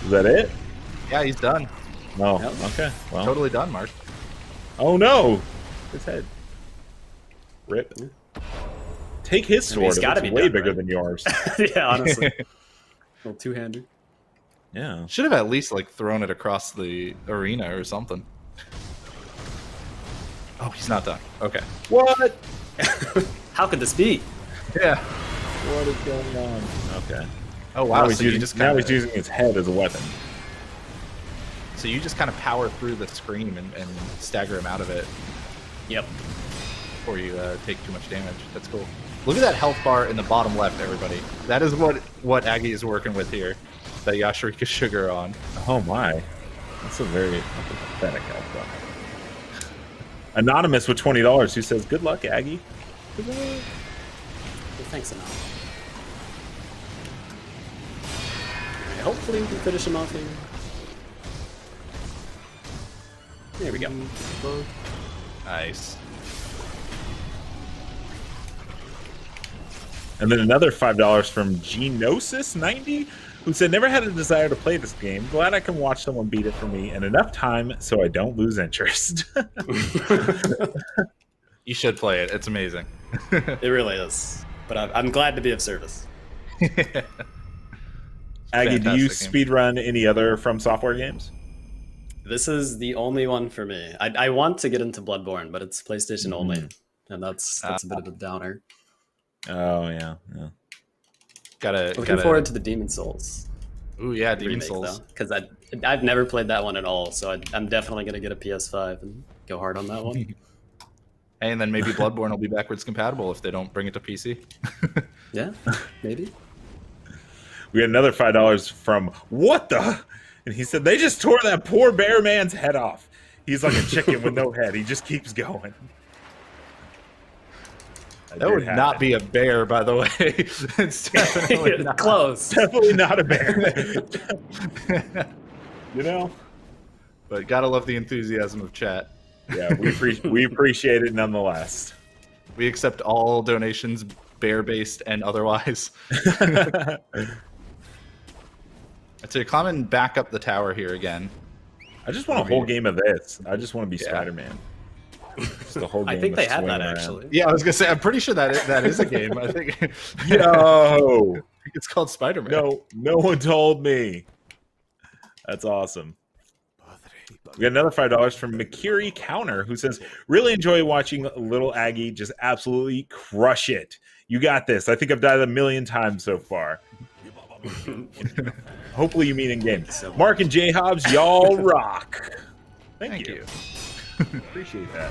Is that it? Yeah, he's done. No. Yep. Okay. Well. Totally done, Mark. Oh no! His head. Rip. Take his sword. he's gotta It's be way done, bigger right? than yours. Yeah, honestly. A little two-hander. Yeah. Should have at least like thrown it across the arena or something. Oh, he's not done. Okay. What? How could this be? Yeah. What is going on? Okay. Oh wow. Now he's, So you using, just now kinda, he's using his head as a weapon. So you just kind of power through the screen and stagger him out of it Yep. before you take too much damage. That's cool. Look at that health bar in the bottom left, everybody. That is what Aggie is working with here. That Yasharika sugar on. Oh my. That's a very pathetic health bar. Anonymous with $20 who says, "Good luck, Aggie." Well, thanks enough. Alright, hopefully we can finish him off here. There we go. Nice. And then another $5 from Genosis90, who said, "Never had a desire to play this game. Glad I can watch someone beat it for me, and enough time so I don't lose interest." You should play it. It's amazing. It really is. But I'm glad to be of service. Aggie, do you Fantastic game. speedrun any other From Software games? This is the only one for me. I want to get into Bloodborne, but it's PlayStation only. And that's a bit of a downer. Oh, yeah. Looking forward to the Demon Souls. Ooh, yeah, Demon remake, Souls. Because I've never played that one at all, so I'm definitely going to get a PS5 and go hard on that one. And then maybe Bloodborne will be backwards compatible if they don't bring it to PC. Yeah, maybe. We had another $5 from What the? And he said, "They just tore that poor bear man's head off. He's like a chicken with no head. He just keeps going." That would not be a bear, by the way. It's definitely not. Close. Definitely not a bear. You know? But gotta love the enthusiasm of chat. Yeah, we appreciate it nonetheless. We accept all donations, bear-based and otherwise. So you're climbing back up the tower here again. I just want a whole game of this. I just want to be Yeah. Spider-Man. Just the whole game I think of they had that swinging around. actually. Yeah, I was gonna say, I'm pretty sure that is a game. I think Yo! it's called Spider-Man. No one told me. That's awesome. We got another $5 from Makiri Counter, who says, "Really enjoy watching LilAggy just absolutely crush it. You got this. I think I've died 1,000,000 times so far." Hopefully you mean in game. Mark and J Hobbs, y'all rock. Thank you. Appreciate that.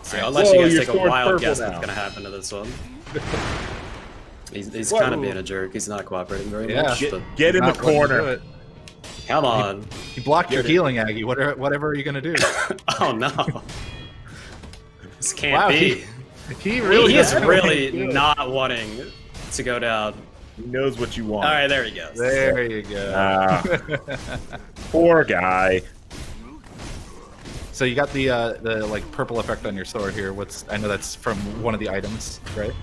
So I'll let you guys your take a sword's wild purple guess now. what's going to happen to this one. He's Whoa. kind of being a jerk. He's not cooperating very Yeah. much. But Get in the Not letting you do corner. it. come on. You blocked your healing, Aggie. Whatever are you gonna do? Oh no. This can't Wow, be. He really He is does. really not wanting to go down. He knows what you want. All right, there he goes. There you go. Poor guy. So you got the like purple effect on your sword here. I know that's from one of the items, right?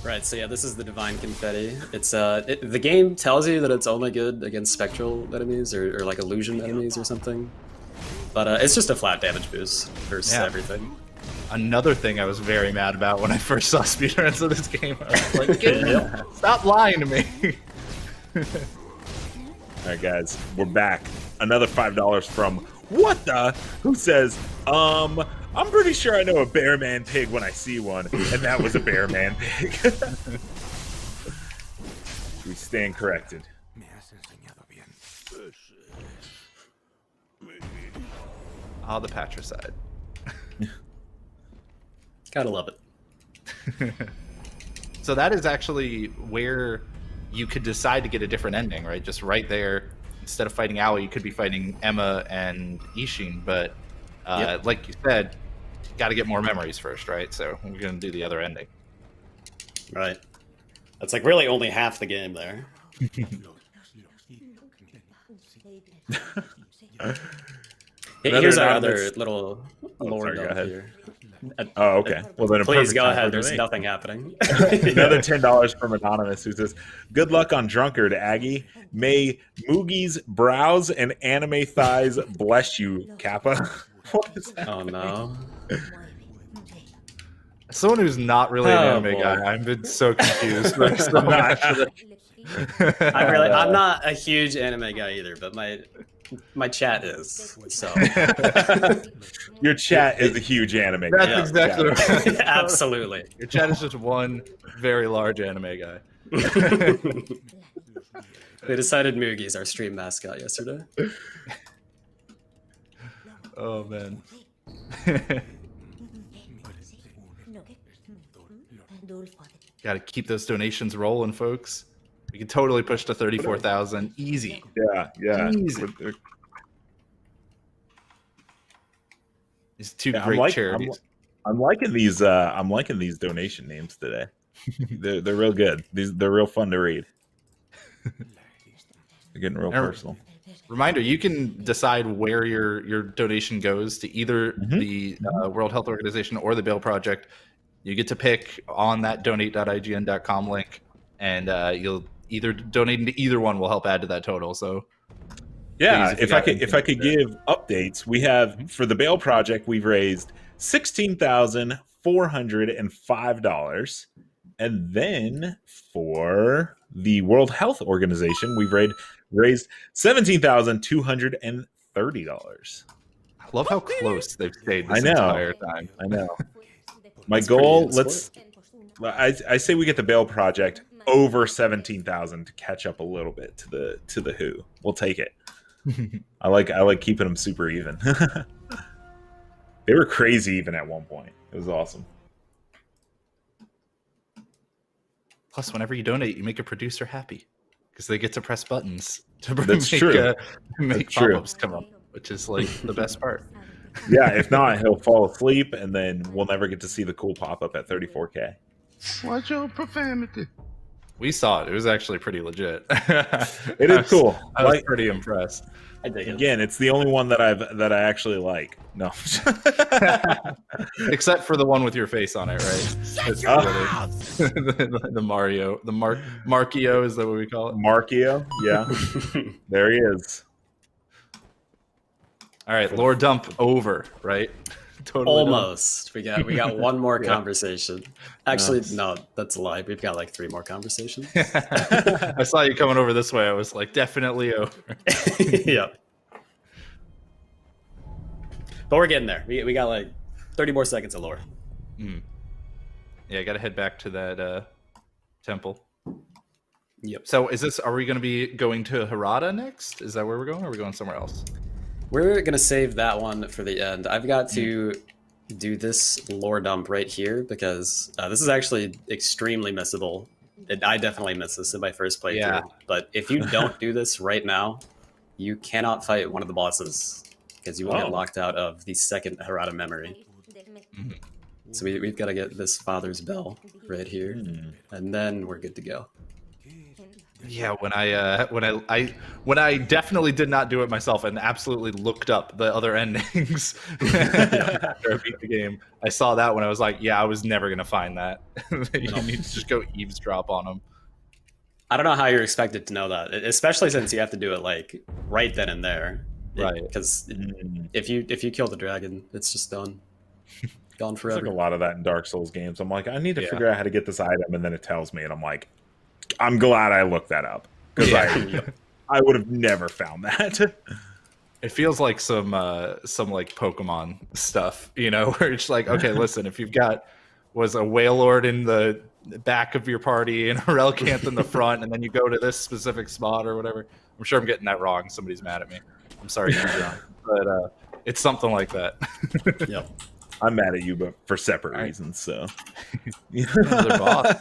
Right, so yeah, this is the Divine Confetti. It's the game tells you that it's only good against spectral enemies or like illusion enemies or something. But it's just a flat damage boost versus everything. Another thing I was very mad about when I first saw speedruns of this game. I was like, stop lying to me. All right, guys, we're back. Another $5 from What the? Who says, "I'm pretty sure I know a bear man pig when I see one, and that was a bear man pig." We stand corrected. Oh, the patricide. Gotta love it. So that is actually where you could decide to get a different ending, right? Just right there. Instead of fighting Aoi, you could be fighting Emma and Ishin, but like you said, got to get more memories first, right? So we're going to do the other ending. Right. That's like really only half the game there. Here's our other little lore sorry, go dump ahead. here. Oh, okay. Well, then a Please perfect go time ahead. for There's me. nothing happening. Another $10 from Anonymous who says, "Good luck on Drunkard, Aggie. May Moogie's brows and anime thighs bless you, Kappa." What is that? Oh no. Someone who's not really an Oh, anime boy. guy. I've been so confused. by so much of it. I'm not a huge anime guy either, but my chat is. So Your chat is a huge anime. That's guy. exactly right. absolutely. Your chat is just one very large anime guy. They decided Moogie's our stream mascot yesterday. Oh man. Got to keep those donations rolling, folks. We can totally push to 34,000 easy. Yeah. Easy. These two Yeah, great charities. I'm liking these. I'm liking these donation names today. They're real good. They're real fun to read. They're getting real personal. Reminder: you can decide where your donation goes to either the World Health Organization or the Bail Project. You get to pick on that donate.ign.com link, and you'll either donating to either one will help add to that total. So, Yeah, please, if I could give updates, we have for the Bail Project, we've raised $16,405, and then for the World Health Organization, we've raised $17,230. I love how close they've stayed this entire time. I know. My That's goal, pretty I say we get the Bail Project over 17,000 to catch up a little bit to the Who. We'll take it. I like keeping them super even. They were crazy even at one point. It was awesome. Plus, whenever you donate, you make a producer happy because they get to press buttons to That's make, true. Make That's true. pop-ups come up, which is like the best part. Yeah, if not, he'll fall asleep, and then we'll never get to see the cool pop-up at 34K. Watch your profanity. We saw it. It was actually pretty legit. It is cool. I was pretty impressed. I dig it. Again, it's the only one that I actually like. No. Except for the one with your face on it, right? It's the Mario. The Markio, is that what we call it? Markio, yeah. There he is. All right, lore dump over, right? Totally Almost. We got one more conversation. Actually, Nice. no, that's a lie. We've got like 3 more conversations. I saw you coming over this way. I was like, definitely over. Yep. But we're getting there. We got like 30 more seconds of lore. Yeah, I got to head back to that temple. Yep. So are we going to be going to Harada next? Is that where we're going, or are we going somewhere else? We're going to save that one for the end. I've got to do this lore dump right here because this is actually extremely missable. I definitely missed this in my first playthrough. Yeah. But if you don't do this right now, you cannot fight one of the bosses because you will get locked out of the second Harada memory. So we've got to get this Father's Bell right here, and then we're good to go. Yeah, when I definitely did not do it myself and absolutely looked up the other endings after I beat the game. I saw that when I was like, yeah, I was never gonna find that. You need to just go eavesdrop on them. I don't know how you're expected to know that, especially since you have to do it like right then and there. Right. Because if you kill the dragon, it's just done. Gone There's forever. like a lot of that in Dark Souls games. I'm like, I need to figure out how to get this item, and then it tells me, and I'm like, I'm glad I looked that up because I would have never found that. It feels like some like Pokemon stuff, you know, where it's like, okay, listen, if you've got was a Wailord in the back of your party and a Relicanth in the front, and then you go to this specific spot or whatever. I'm sure I'm getting that wrong. Somebody's mad at me. I'm sorry, John, but it's something like that. Yep. I'm mad at you, but for separate reasons. So, Another boss.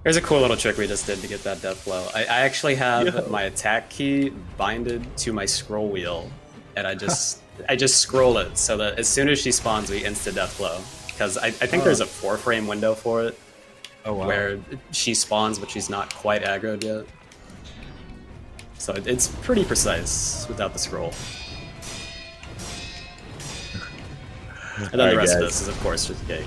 Here's a cool little trick we just did to get that death blow. I actually have my attack key binded to my scroll wheel, and I just scroll it so that as soon as she spawns, we insta death blow. Because I think there's a 4-frame window for it, where she spawns, but she's not quite aggroed yet. So it's pretty precise without the scroll. And then All the right, rest of guys. this is, of course, just gay.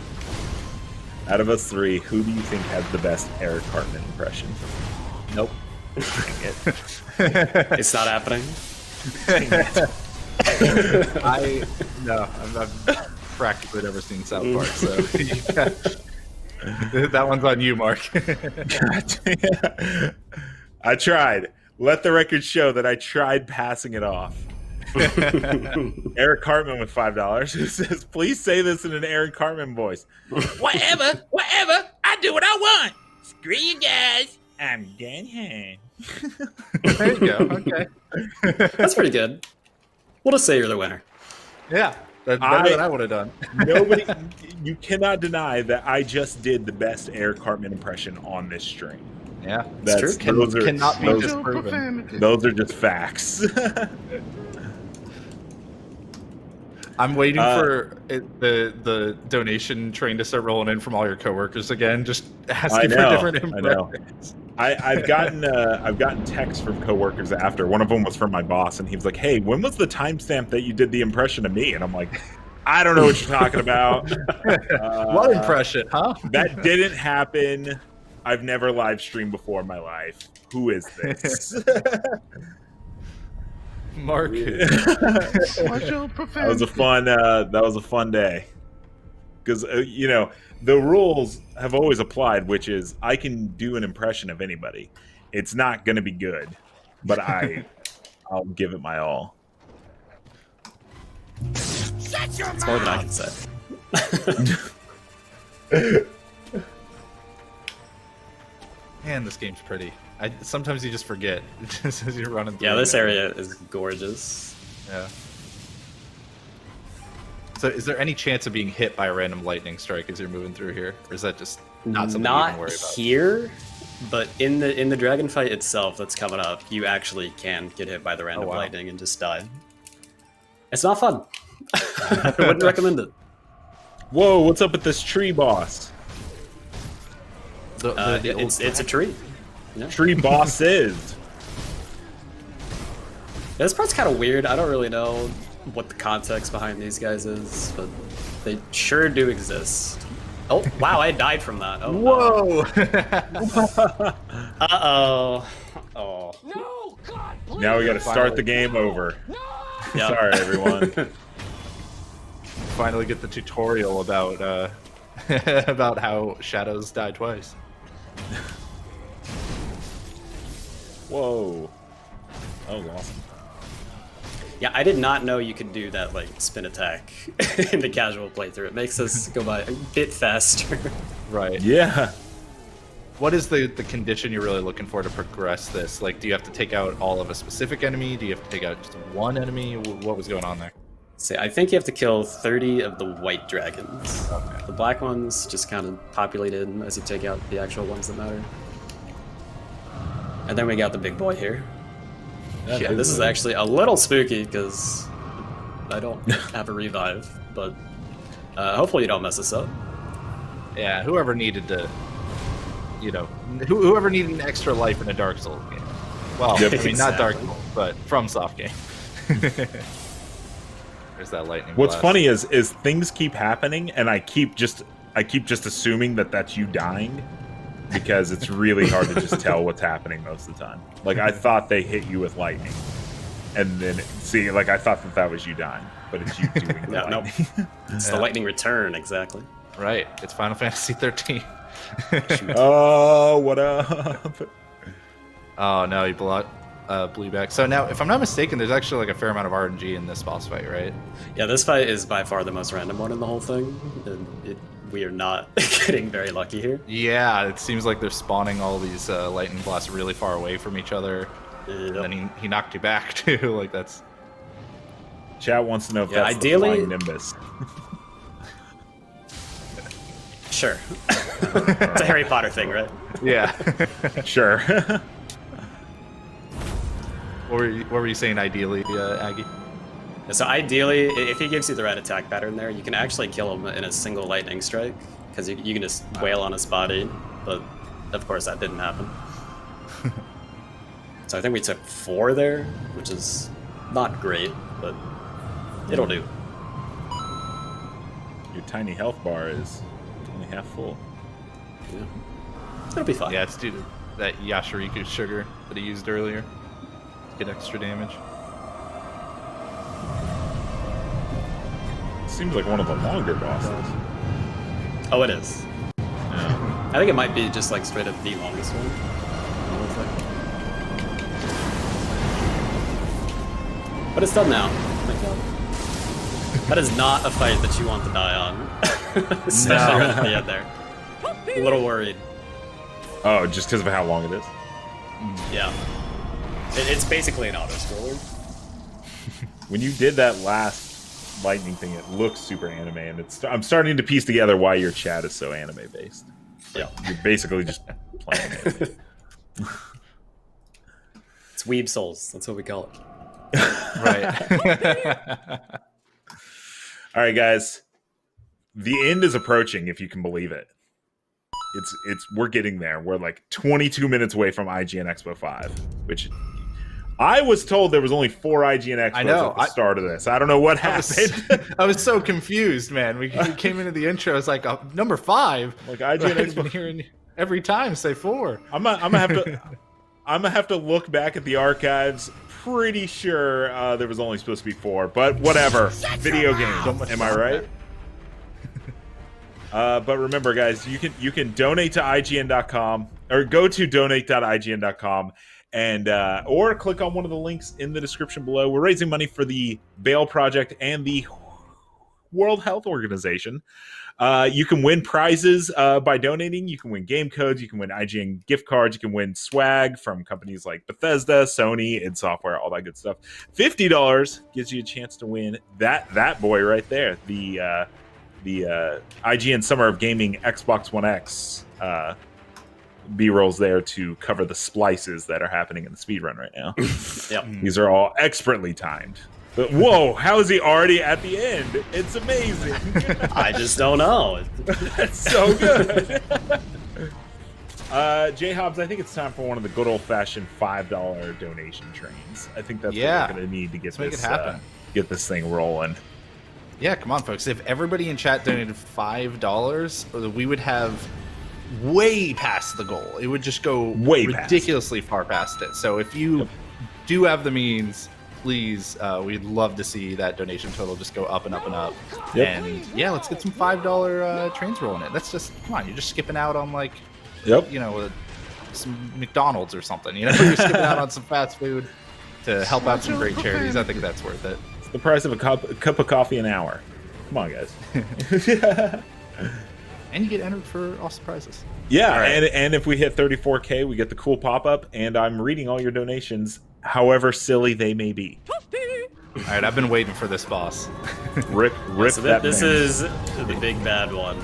Out of us three, who do you think has the best Eric Cartman impression? Nope. Dang it. It's not happening. I've practically never seen South Park, so that one's on you, Mark. I tried. Let the record show that I tried passing it off. Eric Cartman with $5 who says, please say this in an Eric Cartman voice. Whatever, I do what I want. Screw you guys. I'm done here. There you go. Okay. That's pretty good. We'll just say you're the winner. Yeah, that's better than I would have done. Nobody, you cannot deny that I just did the best Eric Cartman impression on this stream. Yeah, That's true. Those are, Cannot be Watch those, your disproven. profanity. those are just facts. I'm waiting for the donation train to start rolling in from all your coworkers again, just asking for different impressions. I've gotten texts from coworkers after. One of them was from my boss, and he was like, "Hey, when was the timestamp that you did the impression of me?" And I'm like, "I don't know what you're talking about." What impression, huh? That didn't happen. I've never live streamed before in my life. Who is this? Mark. Watch your profanity. That was a fun day. Because the rules have always applied, which is I can do an impression of anybody. It's not going to be good, but I'll give it my all. It's more than I can say. Man, this game's pretty. Sometimes you just forget just as you're running through. Yeah, this it. area is gorgeous. Yeah. So, is there any chance of being hit by a random lightning strike as you're moving through here, or is that just not something you Not even worry about? here, but in the dragon fight itself that's coming up, you actually can get hit by the random wow. lightning and just die. It's not fun. I wouldn't recommend it. Whoa, what's up with this tree boss? It's a tree. Yeah. Tree boss is. This part's kind of weird. I don't really know what the context behind these guys is, but they sure do exist. Oh, wow, I died from that. Oh, Whoa! Uh-oh. Oh. No, God, please. Now we got to start the game over. Yeah. Sorry, everyone. Finally get the tutorial about about how shadows die twice. Whoa. That was awesome. Yeah, I did not know you could do that, like, spin attack in the casual playthrough. It makes us go by a bit faster. Right. Yeah. What is the condition you're really looking for to progress this? Like, do you have to take out all of a specific enemy? Do you have to take out just one enemy? What was going on there? See, I think you have to kill 30 of the white dragons. Okay. The black ones just kind of populate in as you take out the actual ones that matter. And then we got the big boy here. Yeah, this is actually a little spooky because I don't have a revive, but hopefully you don't mess this up. Yeah, whoever needed to, whoever needed an extra life in a Dark Souls game. Well, Yep. I mean, not Dark Exactly. Souls, but from soft game. There's that lightning. What's blast. funny is things keep happening, and I keep just assuming that that's you dying, because it's really hard to just tell what's happening most of the time. Like, I thought they hit you with lightning, and then I thought that was you dying, but it's you doing the No, no. lightning. It's the lightning return, exactly. Right, it's Final Fantasy 13. Oh, what up? Oh no, he blew back. So now, if I'm not mistaken, there's actually like a fair amount of RNG in this boss fight, right? Yeah, this fight is by far the most random one in the whole thing. And we are not getting very lucky here. Yeah, it seems like they're spawning all these lightning blasts really far away from each other. And then he knocked you back too. Like that's. Chat wants to know if Yeah, that's ideally- the flying Nimbus. Sure. It's a Harry Potter thing, right? Yeah. Sure. What were you saying? Ideally, Aggie? So ideally, if he gives you the right attack pattern there, you can actually kill him in a single lightning strike, because you can just wail on his body, but of course that didn't happen. So I think we took 4 there, which is not great, but it'll do. Your tiny health bar is only half full. Yeah. It'll be fun. Yeah, it's due to that Yashiriku sugar that he used earlier to get extra damage. Seems like one of the longer bosses. Oh, it is. Yeah. I think it might be just like straight up the longest one. But it's done now. Thank God. That is not a fight that you want to die on. Especially right at the end there. A little worried. Oh, just because of how long it is? Yeah. It's basically an auto-scroller. When you did that last lightning thing, it looks super anime, and I'm starting to piece together why your chat is so anime-based. Yeah. You're basically just playing it. It's Weeb Souls. That's what we call it. Right. All right, guys. The end is approaching, if you can believe it. We're getting there. We're like 22 minutes away from IGN Expo 5, which I was told there was only 4 IGN Expos at the start of this. I don't know what happened. I was so confused, man. We came into the intro. It's like number 5. Like IGN I've Expo. been hearing every time say 4. I'm gonna have to look back at the archives. Pretty sure there was only supposed to be 4, but whatever. Video games. Am I right? But remember, guys, you can donate to IGN.com or go to donate.ign.com and or click on one of the links in the description below. We're raising money for the Bail Project and the World Health Organization. You can win prizes by donating. You can win game codes. You can win IGN gift cards. You can win swag from companies like Bethesda, Sony, id Software, all that good stuff. $50 gives you a chance to win that boy right there. The IGN Summer of Gaming Xbox One X B-rolls there to cover the splices that are happening in the speedrun right now. Yep. These are all expertly timed. But whoa, how is he already at the end? It's amazing. I just don't know. That's so good. J Hobbs, I think it's time for one of the good old-fashioned $5 donation trains. I think that's what we're going to need to get this happen. Get this thing rolling. Yeah, come on, folks. If everybody in chat donated $5, we would have way past the goal. It would just go ridiculously far past it. So if you do have the means, please, we'd love to see that donation total just go up and up and up. Yep. And yeah, let's get some $5 trains rolling it. That's just, come on, you're just skipping out on like, some McDonald's or something. You're skipping out on some fast food to help out some great charities. I think that's worth it. The price of a cup of coffee an hour. Come on, guys. And you get entered for awesome prizes. Yeah, right. and if we hit 34K, we get the cool pop-up, and I'm reading all your donations, however silly they may be. All right, I've been waiting for this boss. Rip so that This thing. is the big bad one.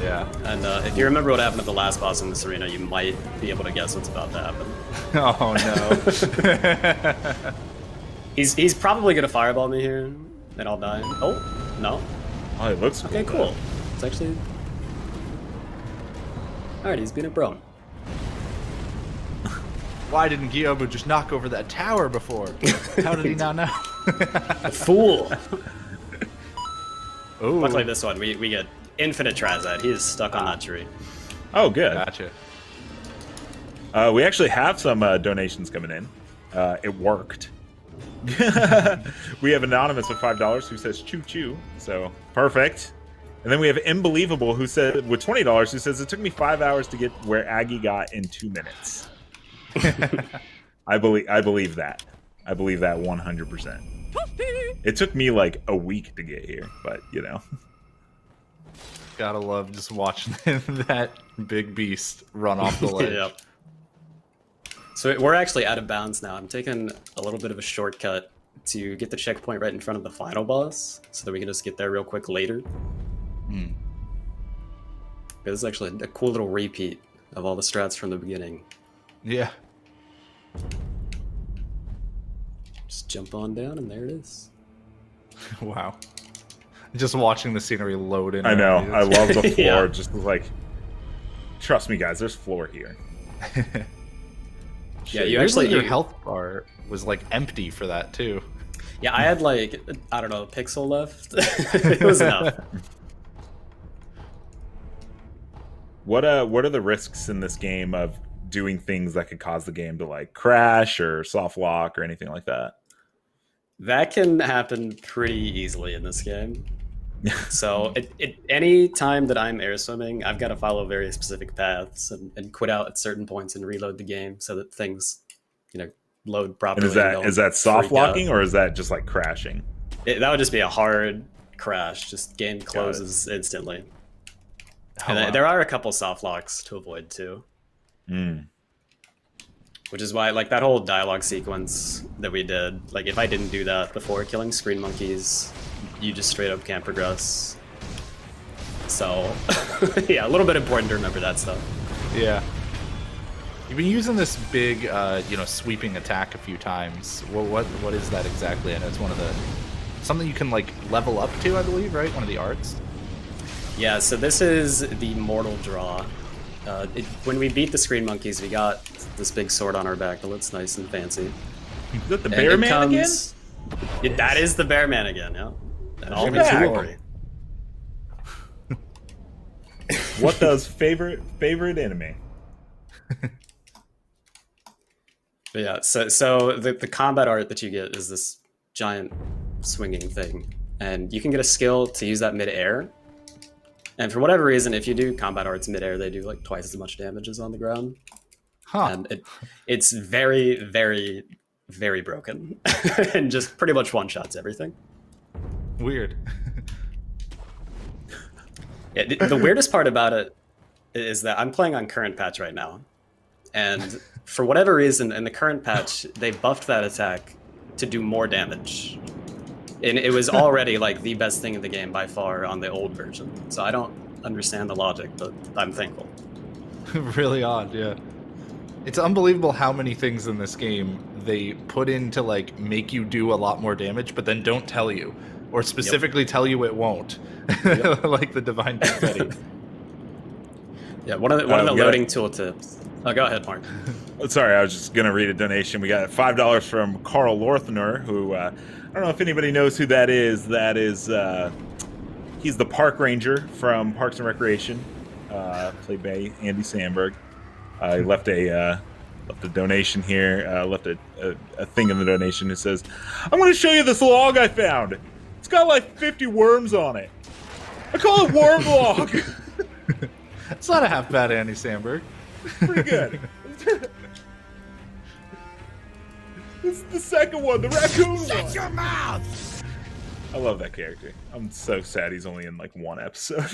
Yeah. And if you remember what happened at the last boss in this arena, you might be able to guess what's about to happen. Oh, no. He's probably gonna fireball me here, and I'll die. Oh, no. Oh, it looks okay, cool. It's actually... Alright, he's being a bro. Why didn't Guillaume just knock over that tower before? How did he not know? A fool! Ooh. Much like this one, we get infinite Trazad. He is stuck on that tree. Oh, good. Gotcha. We actually have some donations coming in. It worked. We have Anonymous with $5 who says choo choo, so perfect. And then we have Unbelievable who said with $20 who says it took me 5 hours to get where Aggie got in 2 minutes. I believe that. I believe that 100%. It took me like a week to get here, but you know. Gotta love just watching that big beast run off the ledge. Yep. So we're actually out of bounds now. I'm taking a little bit of a shortcut to get the checkpoint right in front of the final boss, so that we can just get there real quick later. This is actually a cool little repeat of all the strats from the beginning. Yeah. Just jump on down, and there it is. Wow. Just watching the scenery load in. I know. I love the floor. Yeah. Just like, trust me, guys. There's floor here. Yeah, you actually your health bar was like empty for that too. Yeah, I had like, I don't know, a pixel left. It was enough. What are the risks in this game of doing things that could cause the game to like crash or soft lock or anything like that? That can happen pretty easily in this game. So any time that I'm air swimming, I've got to follow very specific paths and quit out at certain points and reload the game so that things, load properly. And is that soft locking or is that just like crashing? That would just be a hard crash. Just game closes instantly. And there are a couple soft locks to avoid too. Which is why, like, that whole dialogue sequence that we did, like, if I didn't do that before killing screen monkeys, you just straight up can't progress. So, yeah, a little bit important to remember that stuff. Yeah. You've been using this big, sweeping attack a few times. What is that exactly? I know it's one of the... Something you can, like, level up to, I believe, right? One of the arts? Yeah, so this is the Mortal Draw. When we beat the screen monkeys, we got this big sword on our back that looks nice and fancy. Is that the Bear Man again? That is the Bear Man again, yeah. And all Back. his glory. What does favorite enemy? But yeah, so the combat art that you get is this giant swinging thing. And you can get a skill to use that mid-air. And for whatever reason, if you do combat arts mid-air, they do like twice as much damage as on the ground. Huh. And it's very, very, very broken. And just pretty much one-shots everything. Weird. Yeah, the weirdest part about it is that I'm playing on current patch right now. And for whatever reason, in the current patch, they buffed that attack to do more damage. And it was already like the best thing in the game by far on the old version. So I don't understand the logic, but I'm thankful. Really odd, yeah. It's unbelievable how many things in this game they put in to like make you do a lot more damage, but then don't tell you, or specifically tell you it won't. Like the Divine Confetti. Yeah, one of the loading tooltips. Oh, go ahead, Mark. Sorry, I was just gonna read a donation. We got $5 from Carl Lorthner, who I don't know if anybody knows who that is. That is he's the park ranger from Parks and Recreation, played by Andy Samberg. He left a donation here. Left a thing in the donation that says, "I'm going to show you this log I found. It's got like 50 worms on it. I call it worm log." It's not a half bad Andy Samberg. Pretty good. This is the second one, the raccoon one. Shut your mouth! I love that character. I'm so sad he's only in like one episode.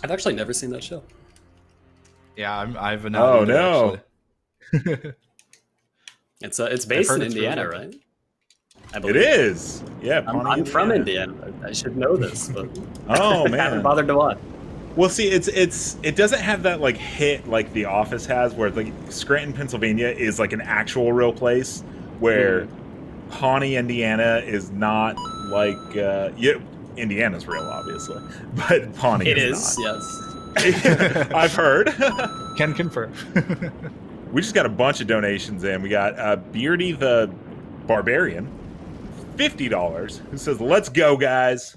I've actually never seen that show. Yeah, I've Oh no! It's based in Indiana, right? I It believe. is. Yeah, I'm from Indiana. I should know this, but Oh I haven't man. bothered to watch. Well, see, it doesn't have that like hit like The Office has, where like Scranton, Pennsylvania is like an actual real place, where Pawnee, Indiana is not like Indiana's real, obviously, but Pawnee It is is, not. yes. I've heard. Can confirm. We just got a bunch of donations in. We got Beardy the Barbarian, $50, who says, "Let's go, guys."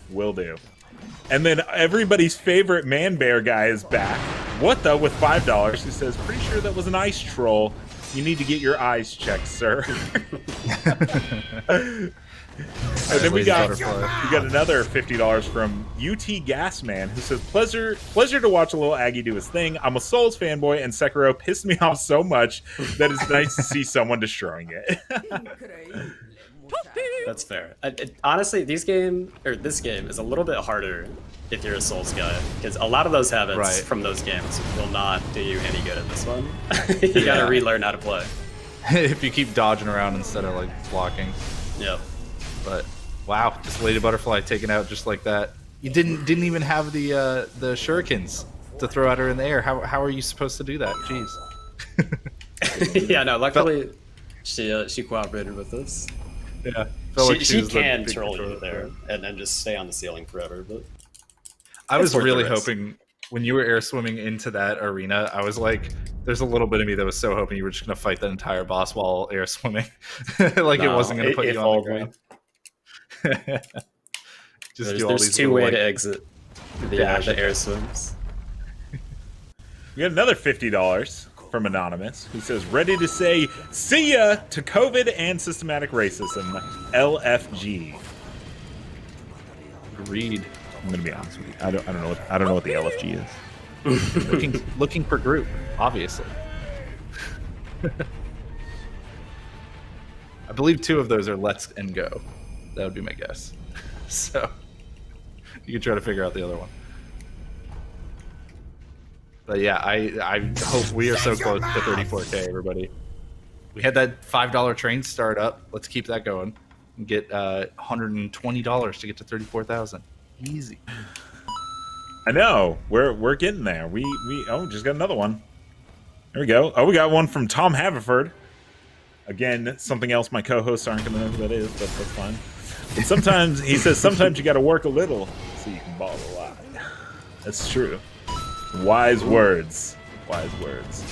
Will do. And then everybody's favorite man bear guy is back. What the? With $5, who says, "Pretty sure that was an ice troll. You need to get your eyes checked, sir." And then we got another $50 from UT Gasman, who says, pleasure to watch a little Aggie do his thing. I'm a Souls fanboy, and Sekiro pissed me off so much that it's nice to see someone destroying it. That's fair. Honestly, this game is a little bit harder if you're a Souls guy, because a lot of those habits from those games will not do you any good at this one. You gotta relearn how to play. If you keep dodging around instead of like blocking. Yep. But wow, just Lady Butterfly taken out just like that. You didn't even have the shurikens to throw at her in the air. How are you supposed to do that? Jeez. Yeah, no. Luckily, she cooperated with us. Yeah, she can troll you there and then just stay on the ceiling forever. But I was really hoping when you were air swimming into that arena, I was like, there's a little bit of me that was so hoping you were just gonna fight that entire boss while air swimming, like it wasn't gonna put you on the ground. Just there's two ways to exit. The air swims. We got another $50 from Anonymous, who says, ready to say see ya to COVID and systematic racism, LFG. Agreed. I'm gonna be honest with you. I don't know what the LFG is. looking for group, obviously. I believe 2 of those are let's and go. That would be my guess. So you can try to figure out the other one. But yeah, I hope we are so close to 34K, everybody. We had that $5 train start up. Let's keep that going. And get $120 to get to 34,000. Easy. I know. We're getting there. We just got another one. There we go. Oh, we got one from Tom Haverford. Again, something else my co-hosts aren't going to know who that is, but that's fine. And sometimes, he says, sometimes you got to work a little so you can ball a lot. That's true. Wise words. Wise words.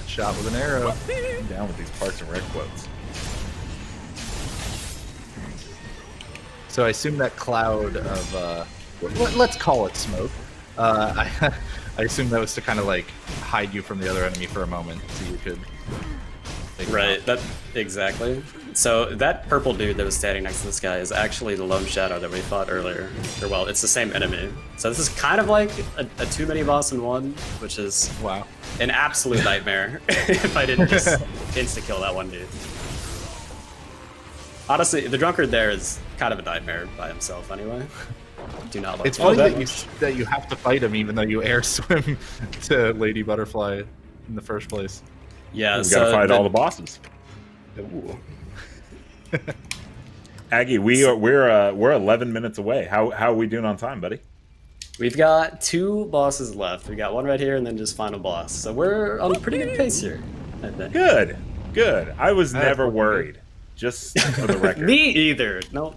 Shot with an arrow. I'm down with these Parks and Rec quotes. So I assume that cloud of, let's call it smoke. I assume that was to kind of like hide you from the other enemy for a moment, so you could. Right. That exactly. So that purple dude that was standing next to this guy is actually the lone shadow that we fought earlier. Or well, it's the same enemy. So this is kind of like a too many boss in one, which is an absolute nightmare if I didn't just insta kill that one dude. Honestly, the drunkard there is kind of a nightmare by himself anyway. Do not love It's him. funny that you have to fight him even though you air swim to Lady Butterfly in the first place. Yeah, we gotta fight all the bosses. Ooh. Aggie, we're 11 minutes away. How are we doing on time, buddy? We've got 2 bosses left. We got one right here and then just final boss. So we're on a pretty good pace here, I think. Good. I was never worried. Just for the record. Me either. No.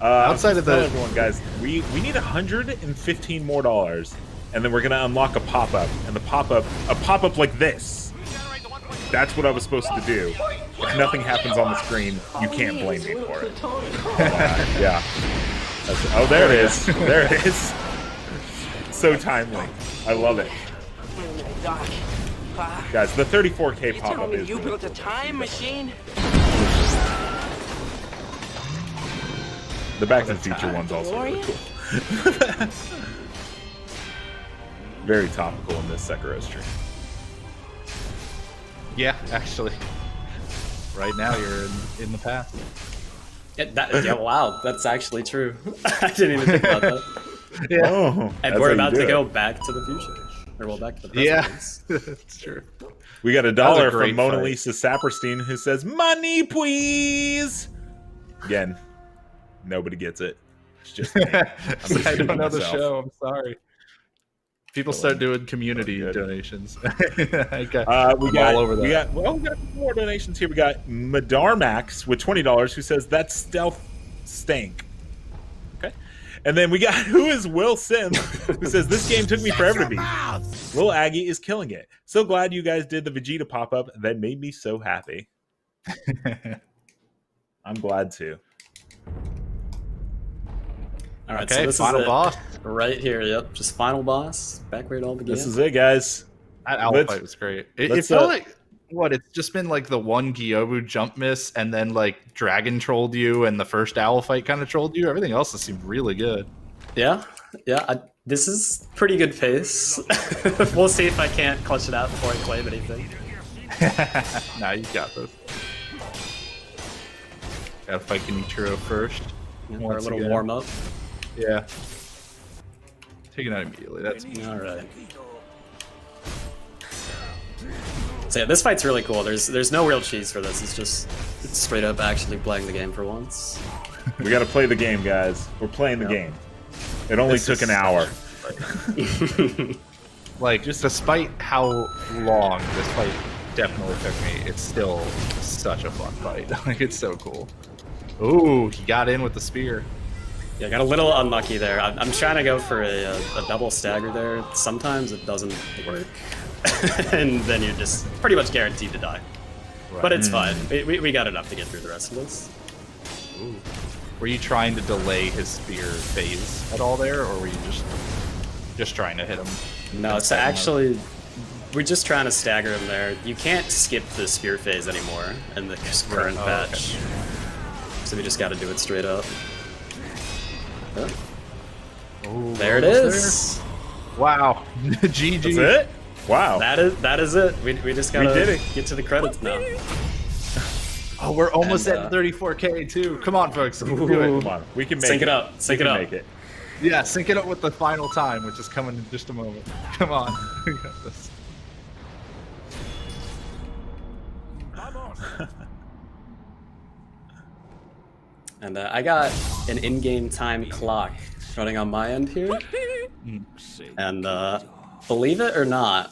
Outside of the everyone, guys, we need $115 more, and then we're gonna unlock a pop-up, and a pop-up like this. That's what I was supposed to do. If nothing happens on the screen, you can't blame me for it. Yeah. Oh, there it is. There it is. So timely. I love it. Guys, the 34K pop-up is. You built a time machine? The Back to the Future one's also really cool. Very topical in this Sekiro stream. Yeah, actually. Right now you're in the past. Yeah, wow, that's actually true. I didn't even think about that. Yeah. Oh, And we're about to go back to the future. Or well, back to the present. Yeah, tense. that's true. We got $1 That was a from great Mona fight. Lisa Saperstein, who says, "Money, please." Again, nobody gets it. It's just me. I'm just I don't know the myself. show. I'm sorry. People start doing community donations. I got, We I'm got all over that. We got more donations here. We got Madarmax with $20 who says that's stealth stank. Okay, and then we got who is Will Sims who says this game took me forever to beat. LilAggy is killing it. So glad you guys did the Vegeta pop up. That made me so happy. I'm glad to. All right, Okay, so this final is it. boss. Right here, yep. Just final boss. Back where it all began. This is it, guys. That owl fight was great. It let's, felt like it's just been like the one Gyobu jump miss, and then like Dragon trolled you, and the first owl fight kind of trolled you. Everything else has seemed really good. Yeah. This is pretty good pace. We'll see if I can't clutch it out before I claim anything. Nah, you got this. Gotta fight Genichiro first. For a Once little again. warm up. Yeah. Take it out immediately. That's All right. So yeah, this fight's really cool. There's no real cheese for this. It's straight up actually playing the game for once. We got to play the game, guys. We're playing the game. It only took an hour. like just despite how long this fight definitely took me, it's still such a fun fight. Like it's so cool. Ooh, he got in with the spear. Yeah, got a little unlucky there. I'm trying to go for a double stagger there. Sometimes it doesn't work. And then you're just pretty much guaranteed to die. Right. But it's fine. We got enough to get through the rest of this. Ooh. Were you trying to delay his spear phase at all there, or were you just trying to hit him? No, it's actually we're just trying to stagger him there. You can't skip the spear phase anymore in the current patch, so we just got to do it straight up. Oh, There it is. There. Wow, GG. That's it. Wow. That is it. We just gotta get to the credits now. Oh, we're almost at 34K too. Come on, folks. We can do it. Come on. We can make Sync it. it up. Sync it up. Make it. Yeah, sync it up with the final time, which is coming in just a moment. Come on. We got this. And I got an in-game time clock running on my end here. And believe it or not,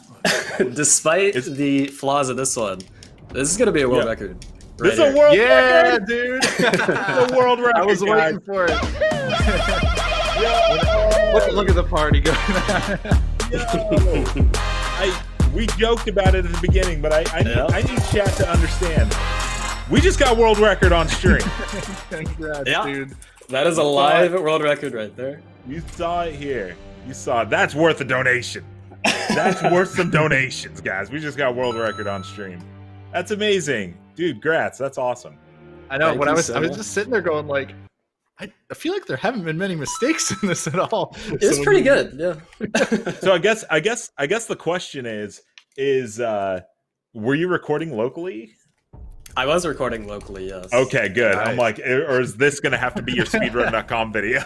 despite the flaws of this one, this is gonna be a world record. This is a world Yeah, record. dude. The world record. I was waiting for it. Look at the party going on. We joked about it at the beginning, but I need chat to understand. We just got world record on stream. Congrats, Yeah. dude. That is a live world record right there. You saw it here. You saw it. That's worth a donation. That's worth some donations, guys. We just got world record on stream. That's amazing. Dude, grats. That's awesome. I know. Thank When you I was so much. just sitting there going like, I feel like there haven't been many mistakes in this at all. It's So pretty good, yeah. So I guess the question is were you recording locally? I was recording locally, yes. Okay, good. Nice. I'm like, or is this gonna have to be your speedrun.com video?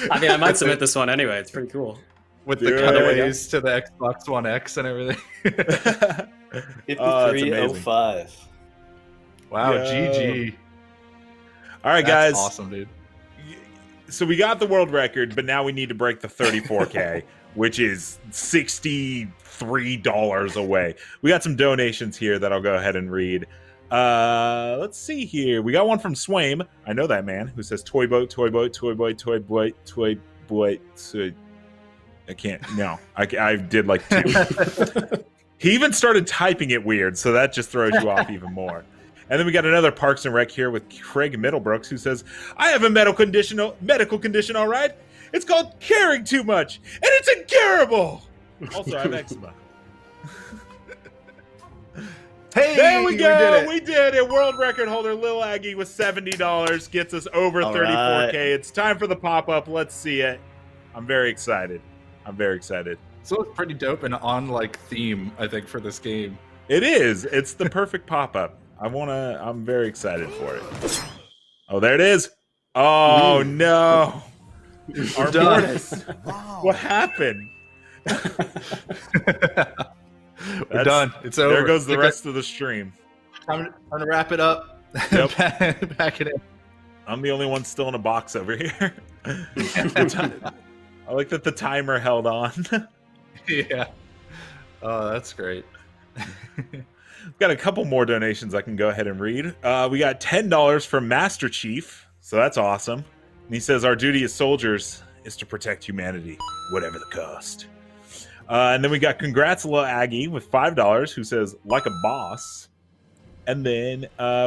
I mean, I might submit this one anyway. It's pretty cool. with the Yeah. cutaways to the Xbox One X and everything. Oh, that's amazing. 5305. Wow, Yo. GG. All right, That's guys. awesome, dude. So we got the world record, but now we need to break the 34K, which is $63 away. We got some donations here that I'll go ahead and read. Let's see here. We got one from Swaim. I know that man, who says toy boat, toy boat, toy boy, toy boy, toy boy. I can't. No, I did like two. He even started typing it weird, so that just throws you off even more. And then we got another Parks and Rec here with Craig Middlebrooks, who says, I have a medical condition, all right? It's called caring too much, and it's incurable. Also, I have eczema. Hey, There we go. We did it. We did it. World record holder LilAggy with $70 gets us over All 34K. right. It's time for the pop-up. Let's see it. I'm very excited. So it's pretty dope and on like theme, I think, for this game. It is. It's the perfect pop-up. I'm very excited for it. Oh, there it is. Oh, no. Our done. Mortis. What happened? We're done. It's over. There goes the rest of the stream. Time to wrap it up. Yep. Back it in. I'm the only one still in a box over here. I like that the timer held on. Yeah. Oh, that's great. We've got a couple more donations I can go ahead and read. We got $10 from Master Chief, so that's awesome. And he says, our duty as soldiers is to protect humanity, whatever the cost. And then we got Congrats LilAggy with $5, who says, like a boss. And then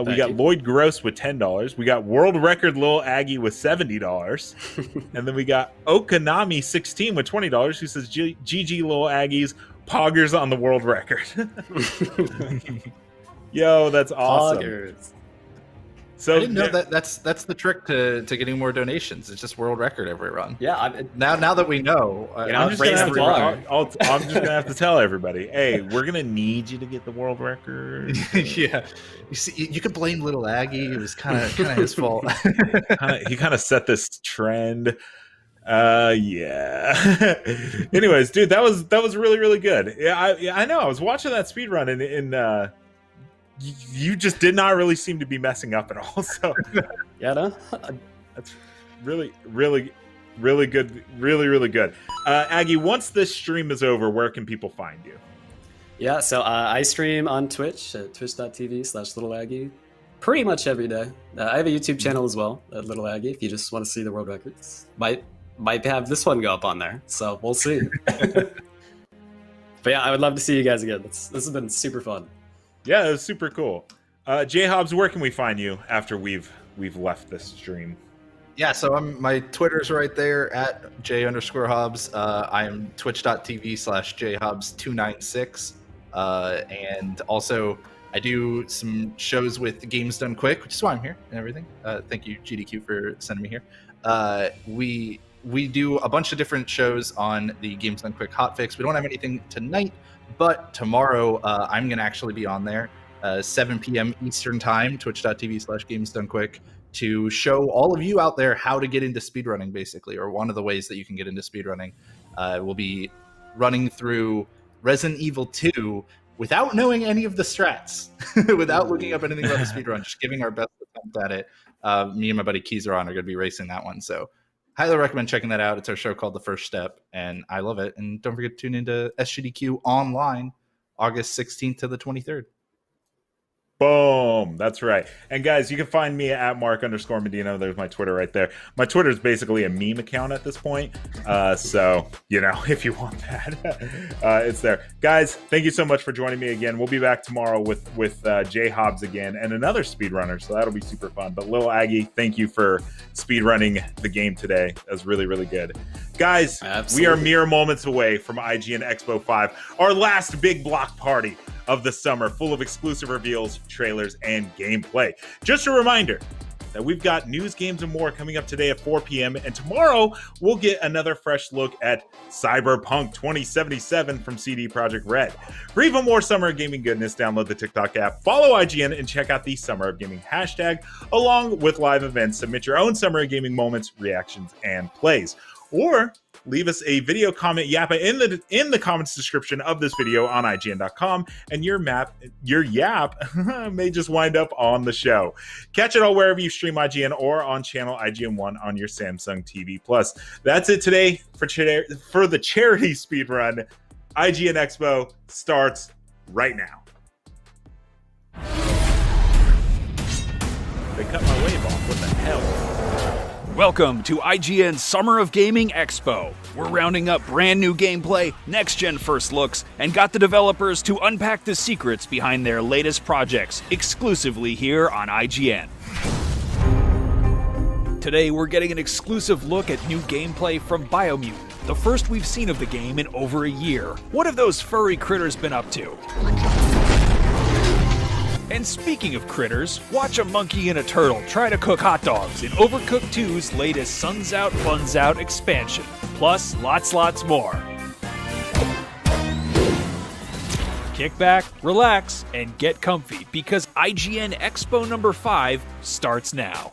we got you. Lloyd Gross with $10. We got World Record LilAggy with $70. And then we got Okanami16 with $20, who says, GG LilAggy's poggers on the world record. Yo, that's awesome. Poggers. So I didn't know that's the trick to getting more donations. It's just world record every run. Yeah, Now that we know, You know, I'm just, gonna raise have the to, bar. I'm just gonna have to tell everybody, hey, we're gonna need you to get the world record. yeah. You see, you could blame LilAggy. It was kind of his fault. He kind of set this trend. Yeah. Anyways, dude, that was really, really good. Yeah, I know. I was watching that speed run and you just did not really seem to be messing up at all. So yeah, no? that's really, really, really good. Really, really good. Aggie, once this stream is over, where can people find you? Yeah, so I stream on Twitch at twitch.tv/LilAggy pretty much every day. I have a YouTube channel as well at LilAggy if you just want to see the world records. Might have this one go up on there, so we'll see. But yeah, I would love to see you guys again. This has been super fun. Yeah, it was super cool. J Hobbs, where can we find you after we've left this stream? Yeah, so my Twitter's right there at J_Hobbs. I'm twitch.tv/JHobbs296. And also, I do some shows with Games Done Quick, which is why I'm here and everything. Thank you, GDQ, for sending me here. We do a bunch of different shows on the Games Done Quick hotfix. We don't have anything tonight, but tomorrow I'm going to actually be on there, 7 p.m. Eastern Time, twitch.tv/GamesDoneQuick, to show all of you out there how to get into speedrunning, basically, or one of the ways that you can get into speedrunning. We'll be running through Resident Evil 2 without knowing any of the strats, without looking up anything about the speedrun, just giving our best attempt at it. Me and my buddy Keyzeron are going to be racing that one, so highly recommend checking that out. It's our show called The First Step, and I love it. And don't forget to tune into SGDQ online, August 16th to the 23rd. Boom. That's right. And guys, you can find me at Mark_Medina. There's my Twitter right there. My Twitter is basically a meme account at this point. So, if you want that, it's there. Guys, thank you so much for joining me again. We'll be back tomorrow with J Hobbs again and another speedrunner. So that'll be super fun. But LilAggy, thank you for speedrunning the game today. That was really, really good. Guys, Absolutely. We are mere moments away from IGN Expo 5, our last big block party of the summer, full of exclusive reveals, trailers, and gameplay. Just a reminder that we've got news, games, and more coming up today at 4 p.m. And tomorrow, we'll get another fresh look at Cyberpunk 2077 from CD Projekt Red. For even more summer gaming goodness, download the TikTok app, follow IGN, and check out the Summer of Gaming hashtag, along with live events. Submit your own Summer of Gaming moments, reactions, and plays. Or leave us a video comment yappa in the comments description of this video on IGN.com, and your yap may just wind up on the show. Catch it all wherever you stream IGN or on channel IGN1 on your Samsung TV Plus. That's it today for the charity speedrun. IGN Expo starts right now. They cut my wave off. What the hell? Welcome to IGN's Summer of Gaming Expo. We're rounding up brand new gameplay, next-gen first looks, and got the developers to unpack the secrets behind their latest projects exclusively here on IGN. Today we're getting an exclusive look at new gameplay from BioMutant, the first we've seen of the game in over a year. What have those furry critters been up to? And speaking of critters, watch a monkey and a turtle try to cook hot dogs in Overcooked 2's latest Suns Out, Buns Out expansion. Plus, lots more. Kick back, relax, and get comfy because IGN Expo number 5 starts now.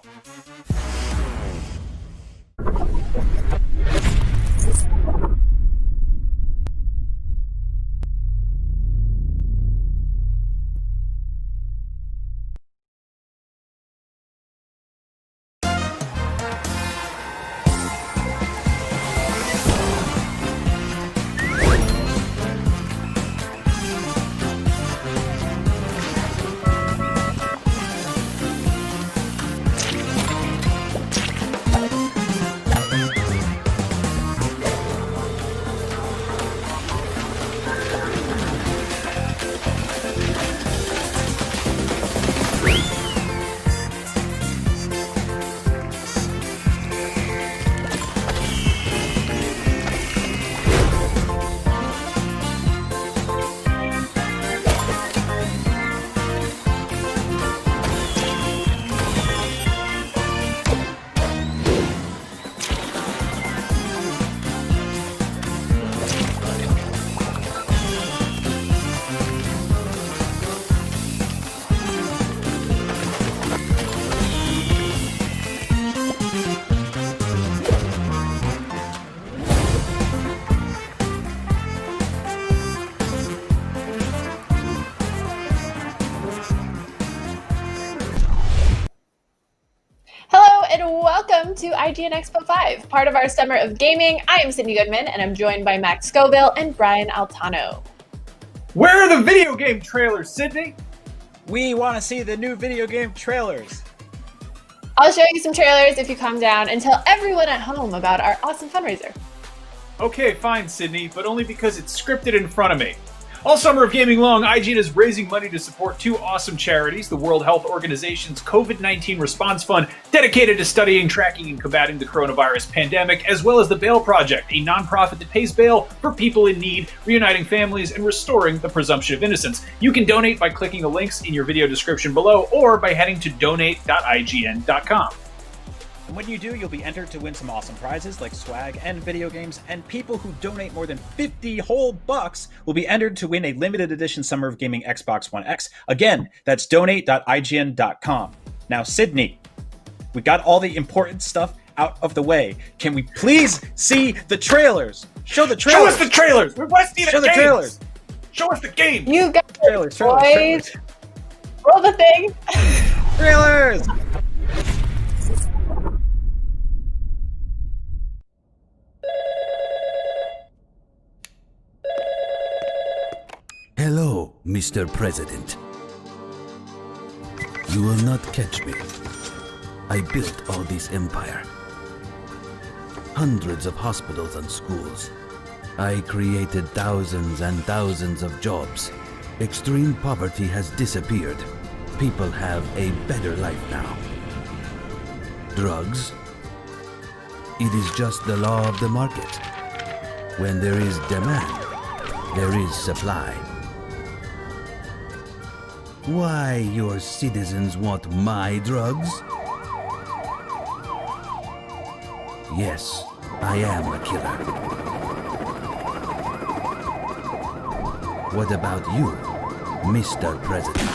Welcome to IGN Expo 5, part of our Summer of Gaming. I am Sydney Goodman, and I'm joined by Max Scoville and Brian Altano. Where are the video game trailers, Sydney? We want to see the new video game trailers. I'll show you some trailers if you calm down and tell everyone at home about our awesome fundraiser. Okay, fine, Sydney, but only because it's scripted in front of me. All summer of gaming long, IGN is raising money to support two awesome charities: the World Health Organization's COVID-19 Response Fund, dedicated to studying, tracking, and combating the coronavirus pandemic, as well as the Bail Project, a nonprofit that pays bail for people in need, reuniting families, and restoring the presumption of innocence. You can donate by clicking the links in your video description below, or by heading to donate.ign.com. And when you do, you'll be entered to win some awesome prizes like swag and video games, and people who donate more than 50 whole bucks will be entered to win a limited edition Summer of Gaming Xbox One X. Again, that's donate.ign.com. Now, Sydney, we got all the important stuff out of the way. Can we please see the trailers? Show the trailers! Show us the trailers! We want to see the Show the games! trailers! Show us the game! You got it, Trailers, trailers, boys. trailers. Roll the thing. Trailers! Hello, Mr. President. You will not catch me. I built all this empire. Hundreds of hospitals and schools. I created thousands and thousands of jobs. Extreme poverty has disappeared. People have a better life now. Drugs? It is just the law of the market. When there is demand, there is supply. Why your citizens want my drugs? Yes, I am a killer. What about you, Mr. President?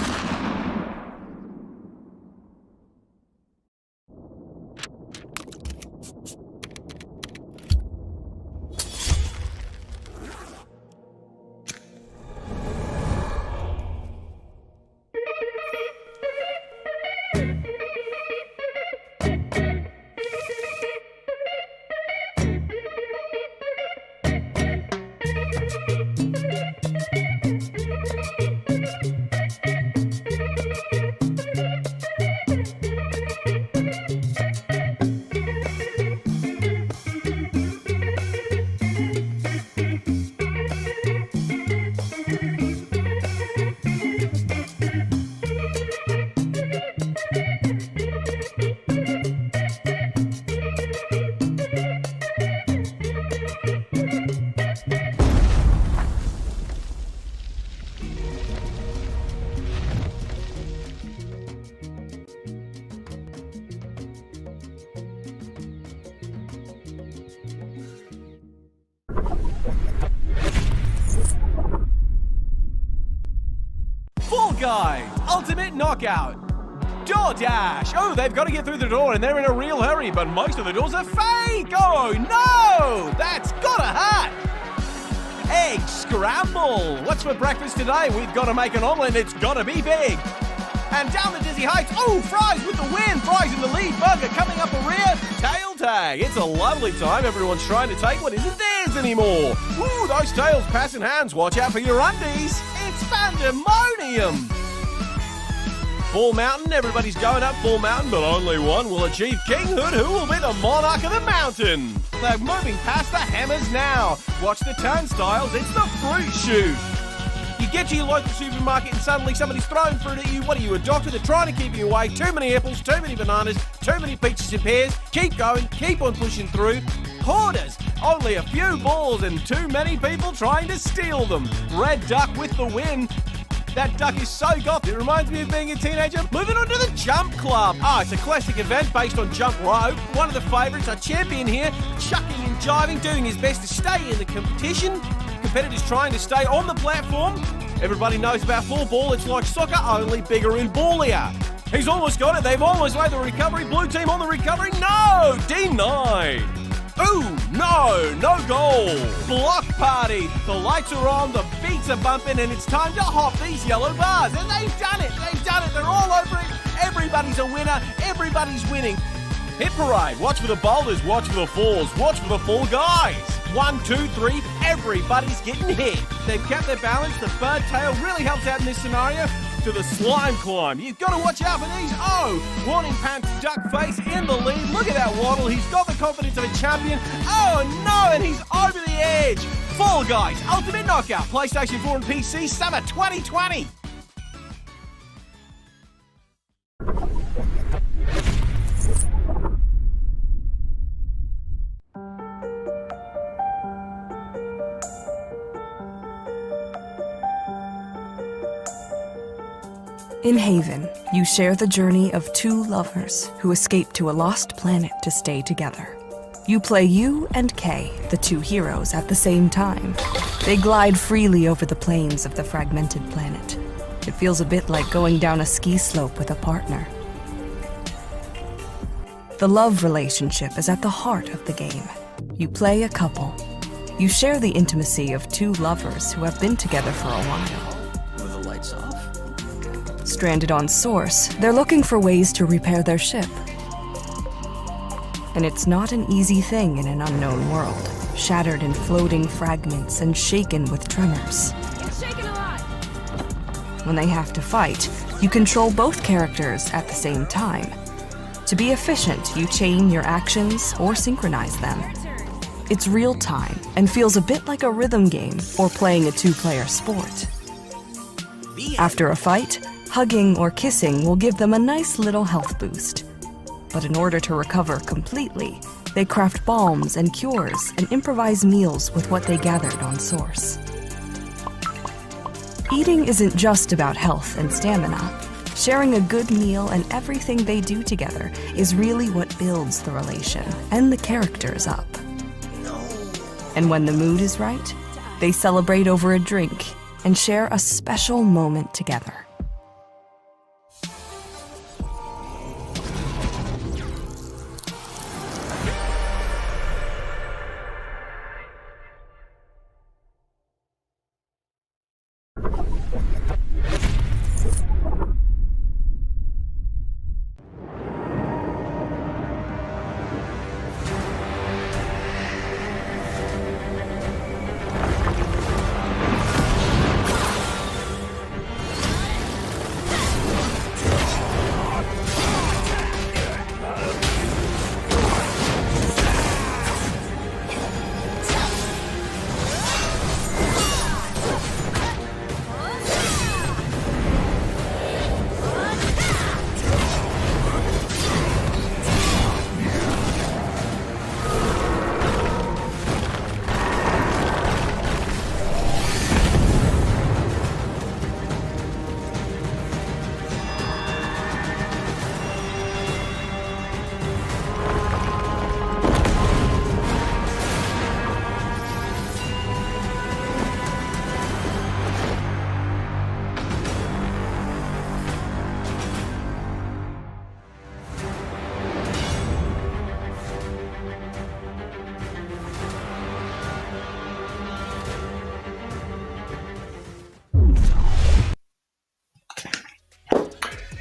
Guy, Ultimate Knockout. DoorDash. Oh, they've got to get through the door and they're in a real hurry, but most of the doors are fake. Oh, no! That's gotta hurt. Egg scramble. What's for breakfast today? We've got to make an omelette. It's got to be big. And down the dizzy heights. Oh, Fries with the win. Fries in the lead. Burger coming up a rear. Tail tag. It's a lovely time. Everyone's trying to take what isn't theirs anymore. Ooh, those tails passing hands. Watch out for your undies. It's pandemonium. Ball Mountain, everybody's going up Ball Mountain, but only one will achieve kinghood. Who will be the monarch of the mountain? They're moving past the hammers now. Watch the turnstiles, it's the fruit shoot. You get to your local supermarket and suddenly somebody's throwing fruit at you. What are you, a doctor? They're trying to keep you away. Too many apples, too many bananas, too many peaches and pears. Keep going, keep on pushing through. Hoarders, only a few balls and too many people trying to steal them. Red Duck with the win. That duck is so goth, it reminds me of being a teenager. Moving on to the Jump Club. Oh, it's a classic event based on Jump Rope. One of the favourites, our champion here, chucking and jiving, doing his best to stay in the competition. Competitors trying to stay on the platform. Everybody knows about floorball. It's like soccer, only bigger and ballier. He's almost got it. They've almost made the recovery. Blue team on the recovery. No! denied. Ooh, no goal. Block party. The lights are on, the beats are bumping, and it's time to hop these yellow bars. And they've done it. They're all over it. Everybody's a winner. Everybody's winning. Hit parade. Watch for the boulders. Watch for the falls. Watch for the fall guys. 1, 2, 3. Everybody's getting hit. They've kept their balance. The bird tail really helps out in this scenario. To the slime climb. You've got to watch out for these. Oh, Warning Pants Duck Face in the lead. Look at that waddle. He's got the confidence of a champion. Oh no, and he's over the edge. Fall Guys Ultimate Knockout, PlayStation 4 and PC, summer 2020. In Haven, you share the journey of two lovers who escape to a lost planet to stay together. You play you and Kay, the two heroes, at the same time. They glide freely over the plains of the fragmented planet. It feels a bit like going down a ski slope with a partner. The love relationship is at the heart of the game. You play a couple. You share the intimacy of two lovers who have been together for a while. With the lights off. Stranded on Source, they're looking for ways to repair their ship. And it's not an easy thing in an unknown world, shattered in floating fragments and shaken with tremors. It's shaken a lot. When they have to fight, you control both characters at the same time. To be efficient, you chain your actions or synchronize them. It's real time and feels a bit like a rhythm game or playing a two-player sport. After a fight, hugging or kissing will give them a nice little health boost. But in order to recover completely, they craft balms and cures and improvise meals with what they gathered on Source. Eating isn't just about health and stamina. Sharing a good meal and everything they do together is really what builds the relation and the characters up. And when the mood is right, they celebrate over a drink and share a special moment together.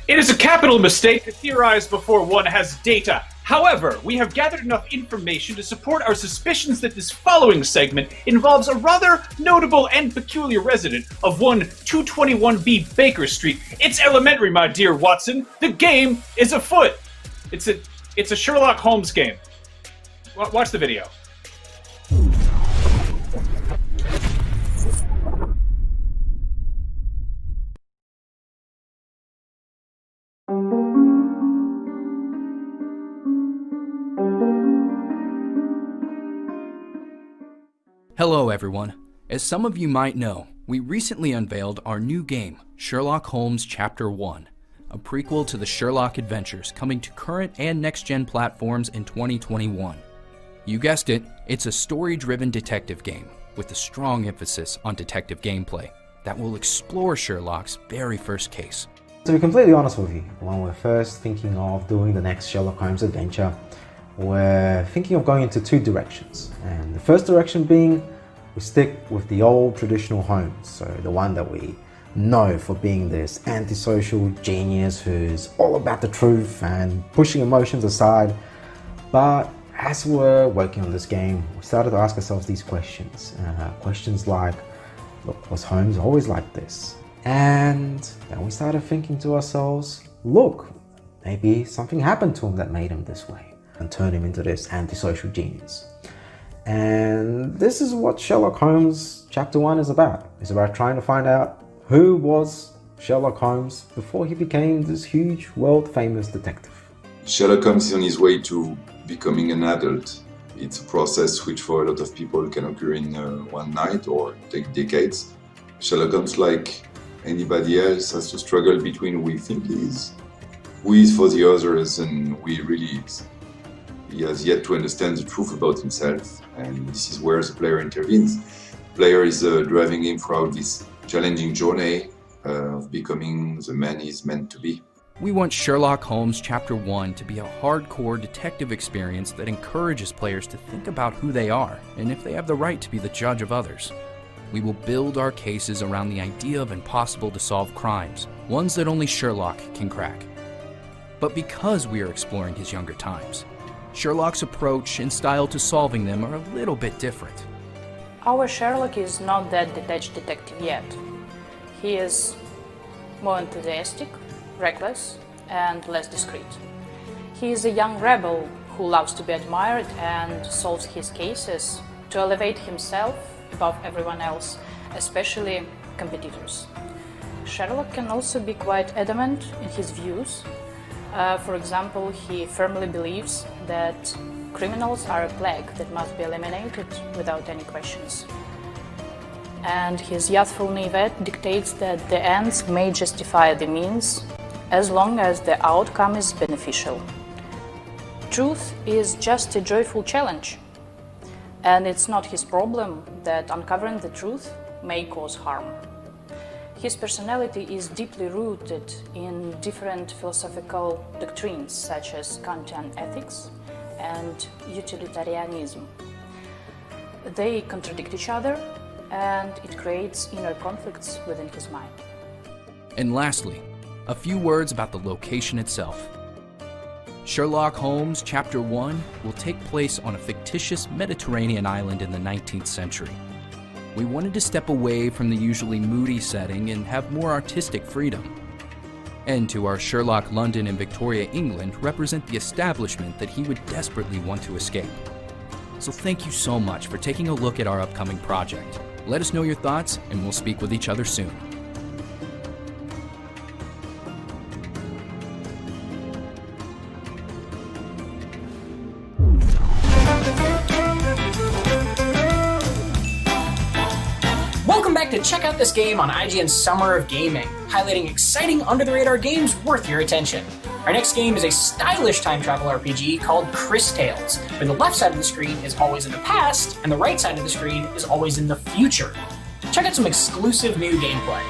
It is a capital mistake to theorize before one has data. However, we have gathered enough information to support our suspicions that this following segment involves a rather notable and peculiar resident of 221B Baker Street. It's elementary, my dear Watson. The game is afoot. It's a Sherlock Holmes game. Watch the video. Hello everyone. As some of you might know, we recently unveiled our new game, Sherlock Holmes Chapter 1, a prequel to the Sherlock adventures coming to current and next-gen platforms in 2021. You guessed it, it's a story-driven detective game with a strong emphasis on detective gameplay that will explore Sherlock's very first case. To be completely honest with you, when we're first thinking of doing the next Sherlock Holmes adventure, we're thinking of going into two directions. And the first direction being, we stick with the old traditional Holmes, so the one that we know for being this antisocial genius who's all about the truth and pushing emotions aside. But as we're working on this game, we started to ask ourselves these questions. Questions like, look, was Holmes always like this? And then we started thinking to ourselves, look, maybe something happened to him that made him this way and turned him into this antisocial genius. And this is what Sherlock Holmes Chapter 1 is about. It's about trying to find out who was Sherlock Holmes before he became this huge world-famous detective. Sherlock Holmes is on his way to becoming an adult. It's a process which for a lot of people can occur in one night or take decades. Sherlock Holmes, like anybody else, has to struggle between who we think he is, who he is for the others, and who he really is. He has yet to understand the truth about himself, and this is where the player intervenes. The player is driving him throughout this challenging journey of becoming the man he's meant to be. We want Sherlock Holmes Chapter 1 to be a hardcore detective experience that encourages players to think about who they are and if they have the right to be the judge of others. We will build our cases around the idea of impossible to solve crimes, ones that only Sherlock can crack. But because we are exploring his younger times, Sherlock's approach and style to solving them are a little bit different. Our Sherlock is not that detached detective yet. He is more enthusiastic, reckless, and less discreet. He is a young rebel who loves to be admired and solves his cases to elevate himself above everyone else, especially competitors. Sherlock can also be quite adamant in his views. For example, he firmly believes that criminals are a plague that must be eliminated without any questions. And his youthful naivete dictates that the ends may justify the means as long as the outcome is beneficial. Truth is just a joyful challenge, and it's not his problem that uncovering the truth may cause harm. His personality is deeply rooted in different philosophical doctrines such as Kantian ethics and utilitarianism. They contradict each other, and it creates inner conflicts within his mind. And lastly, a few words about the location itself. Sherlock Holmes Chapter 1 will take place on a fictitious Mediterranean island in the 19th century. We wanted to step away from the usually moody setting and have more artistic freedom. And to our Sherlock London and Victoria, England, represent the establishment that he would desperately want to escape. So thank you so much for taking a look at our upcoming project. Let us know your thoughts, and we'll speak with each other soon. Welcome back to Check Out This Game on IGN's Summer of Gaming, highlighting exciting under-the-radar games worth your attention. Our next game is a stylish time travel RPG called Chris Tales, where the left side of the screen is always in the past, and the right side of the screen is always in the future. Check out some exclusive new gameplay.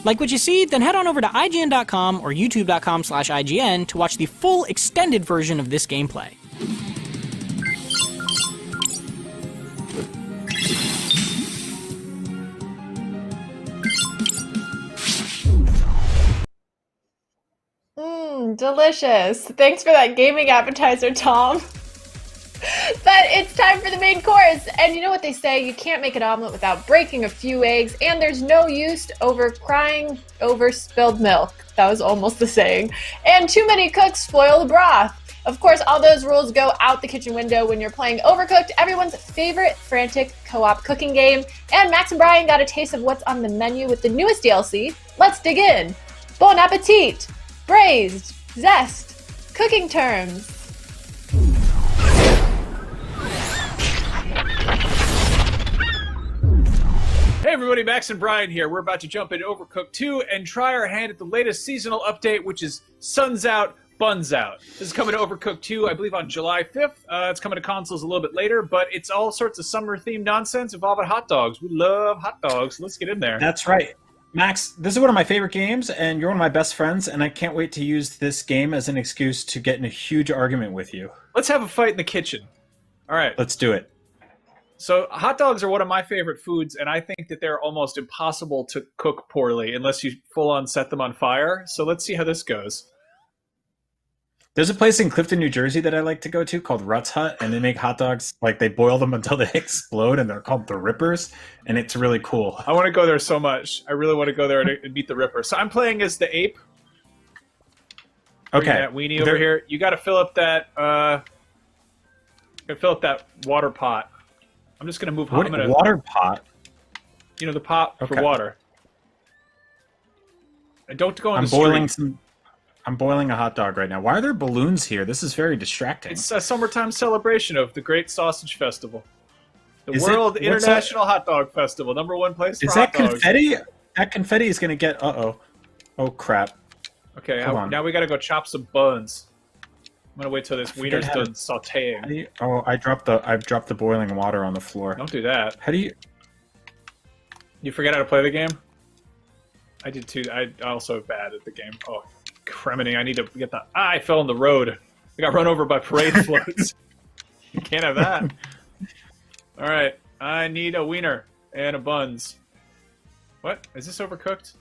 Like what you see? Then head on over to IGN.com or YouTube.com/IGN to watch the full extended version of this gameplay. Delicious. Thanks for that gaming appetizer, Tom. But it's time for the main course. And you know what they say, you can't make an omelet without breaking a few eggs, and there's no use over crying over spilled milk. That was almost the saying. And too many cooks spoil the broth. Of course, all those rules go out the kitchen window when you're playing Overcooked, everyone's favorite frantic co-op cooking game. And Max and Brian got a taste of what's on the menu with the newest DLC. Let's dig in. Bon appetit! Braised, zest, cooking terms. Hey everybody, Max and Brian here. We're about to jump into Overcooked 2 and try our hand at the latest seasonal update, which is Sun's Out, Buns Out. This is coming to Overcooked 2, I believe, on July 5th. It's coming to consoles a little bit later, but it's all sorts of summer-themed nonsense involving hot dogs. We love hot dogs. Let's get in there. That's right. Max, this is one of my favorite games, and you're one of my best friends, and I can't wait to use this game as an excuse to get in a huge argument with you. Let's have a fight in the kitchen. All right. Let's do it. So hot dogs are one of my favorite foods, and I think that they're almost impossible to cook poorly unless you full-on set them on fire. So let's see how this goes. There's a place in Clifton, New Jersey that I like to go to called Rutt's Hut, and they make hot dogs, like they boil them until they explode, and they're called the Rippers, and it's really cool. I want to go there so much. I really want to go there and beat the Ripper. So I'm playing as the ape. Okay. Bring that weenie over here. You got to fill up that. Water pot. I'm just gonna move. What water pot? You know, the pot for water. And don't go in the street. I'm boiling a hot dog right now. Why are there balloons here? This is very distracting. It's a summertime celebration of the Great Sausage Festival. The Is World it? What's International Hot Dog Festival, #1 place for Is hot that dogs. confetti? That confetti is gonna get. Oh crap. Okay, Hold on. now we gotta go chop some buns. I'm gonna wait till this wiener's how to- done sauteing. I've dropped the boiling water on the floor. Don't do that. How do you? You forget how to play the game? I did too. I also bad at the game. Oh, criminy! I need to get the. I fell in the road. I got run over by parade floats. You can't have that. All right, I need a wiener and a buns. What is this Overcooked?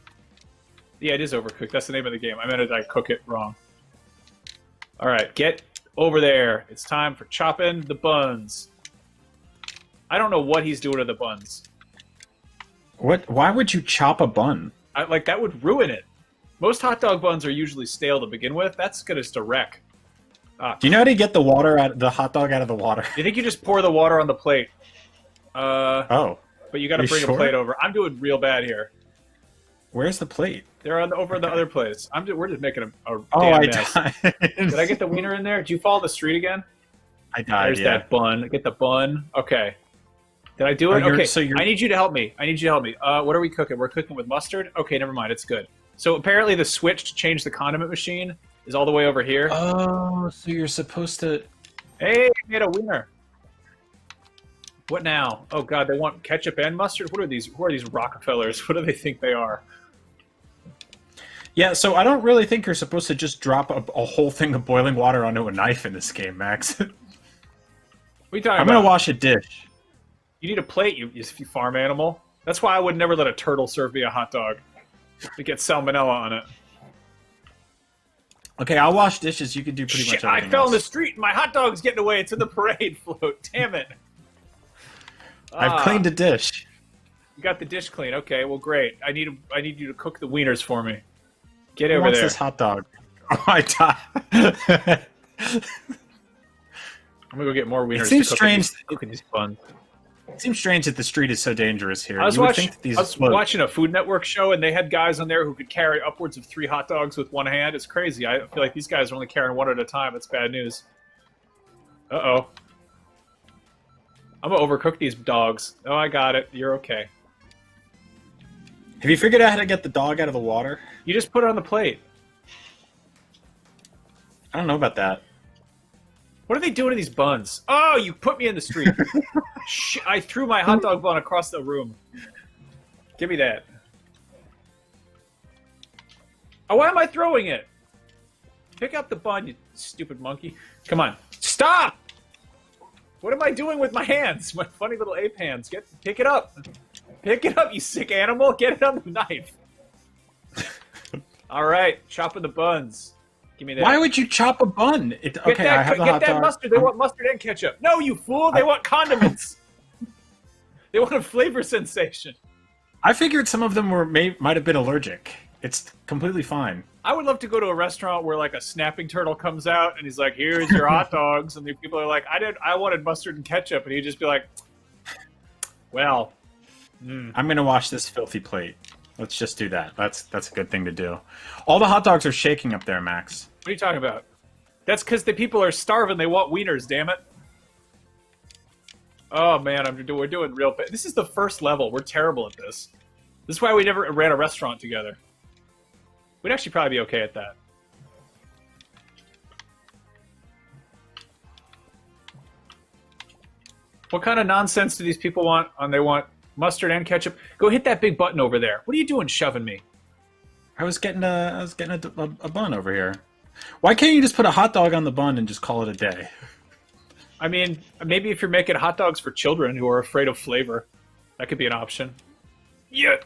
Yeah, it is Overcooked. That's the name of the game. I meant I cook it wrong. All right, get over there. It's time for chopping the buns. I don't know what he's doing to the buns. What? Why would you chop a bun? Like, that would ruin it. Most hot dog buns are usually stale to begin with. That's just a wreck. Do you know how to get the hot dog out of the water? You think you just pour the water on the plate? Oh. But you got to bring a plate over. I'm doing real bad here. Where's the plate? They're over in the other place. We're just making a Oh, damn I mess. died. Did I get the wiener in there? Did you follow the street again? I died. There's that bun. Get the bun. Okay. Did I do it? Okay. I need you to help me. What are we cooking? We're cooking with mustard? Okay, never mind. It's good. So apparently the switch to change the condiment machine is all the way over here. Oh, so you're supposed to... Hey, I made a wiener. What now? Oh god, they want ketchup and mustard? What are these? Who are these Rockefellers? What do they think they are? Yeah, so I don't really think you're supposed to just drop a whole thing of boiling water onto a knife in this game, Max. What are you talking I'm about? gonna wash a dish. You need a plate, you farm animal. That's why I would never let a turtle serve me a hot dog. It gets salmonella on it. Okay, I'll wash dishes. You can do pretty much everything I fell in the else. street and my hot dog's getting away. It's in the parade float. Damn it. I've cleaned a dish. You got the dish clean. Okay, well, great. I need you to cook the wieners for me. Get Who over wants there. this hot dog? Oh, I died. I'm gonna go get more wieners. It seems to cook strange. Cooking these buns. It seems strange that the street is so dangerous here. I was, You would think that these explode. watching a Food Network show, and they had guys on there who could carry upwards of 3 hot dogs with one hand. It's crazy. I feel like these guys are only carrying one at a time. It's bad news. Uh-oh. I'm gonna overcook these dogs. Oh, I got it. You're okay. Have you figured out how to get the dog out of the water? You just put it on the plate. I don't know about that. What are they doing to these buns? Oh, you put me in the street. I threw my hot dog bun across the room. Give me that. Oh, why am I throwing it? Pick up the bun, you stupid monkey. Come on. Stop! What am I doing with my hands? My funny little ape hands. Pick it up. Pick it up, you sick animal. Get it on the knife. All right, chopping the buns. Give me that. Why would you chop a bun? Okay, I have the hot dog. Mustard. They want mustard and ketchup. No, you fool! They want condiments. They want a flavor sensation. I figured some of them might have been allergic. It's completely fine. I would love to go to a restaurant where like a snapping turtle comes out and he's like, "Here's your hot dogs," and the people are like, I wanted mustard and ketchup," and he'd just be like, "Well, I'm gonna wash this filthy plate. Let's just do that. That's a good thing to do." All the hot dogs are shaking up there, Max. What are you talking about? That's because the people are starving. They want wieners. Damn it! Oh man, we're doing real bad. This is the first level. We're terrible at this. This is why we never ran a restaurant together. We'd actually probably be okay at that. What kind of nonsense do these people want? They want mustard and ketchup. Go hit that big button over there. What are you doing, shoving me? I was getting a bun over here. Why can't you just put a hot dog on the bun and just call it a day? I mean, maybe if you're making hot dogs for children who are afraid of flavor, that could be an option. Yeah.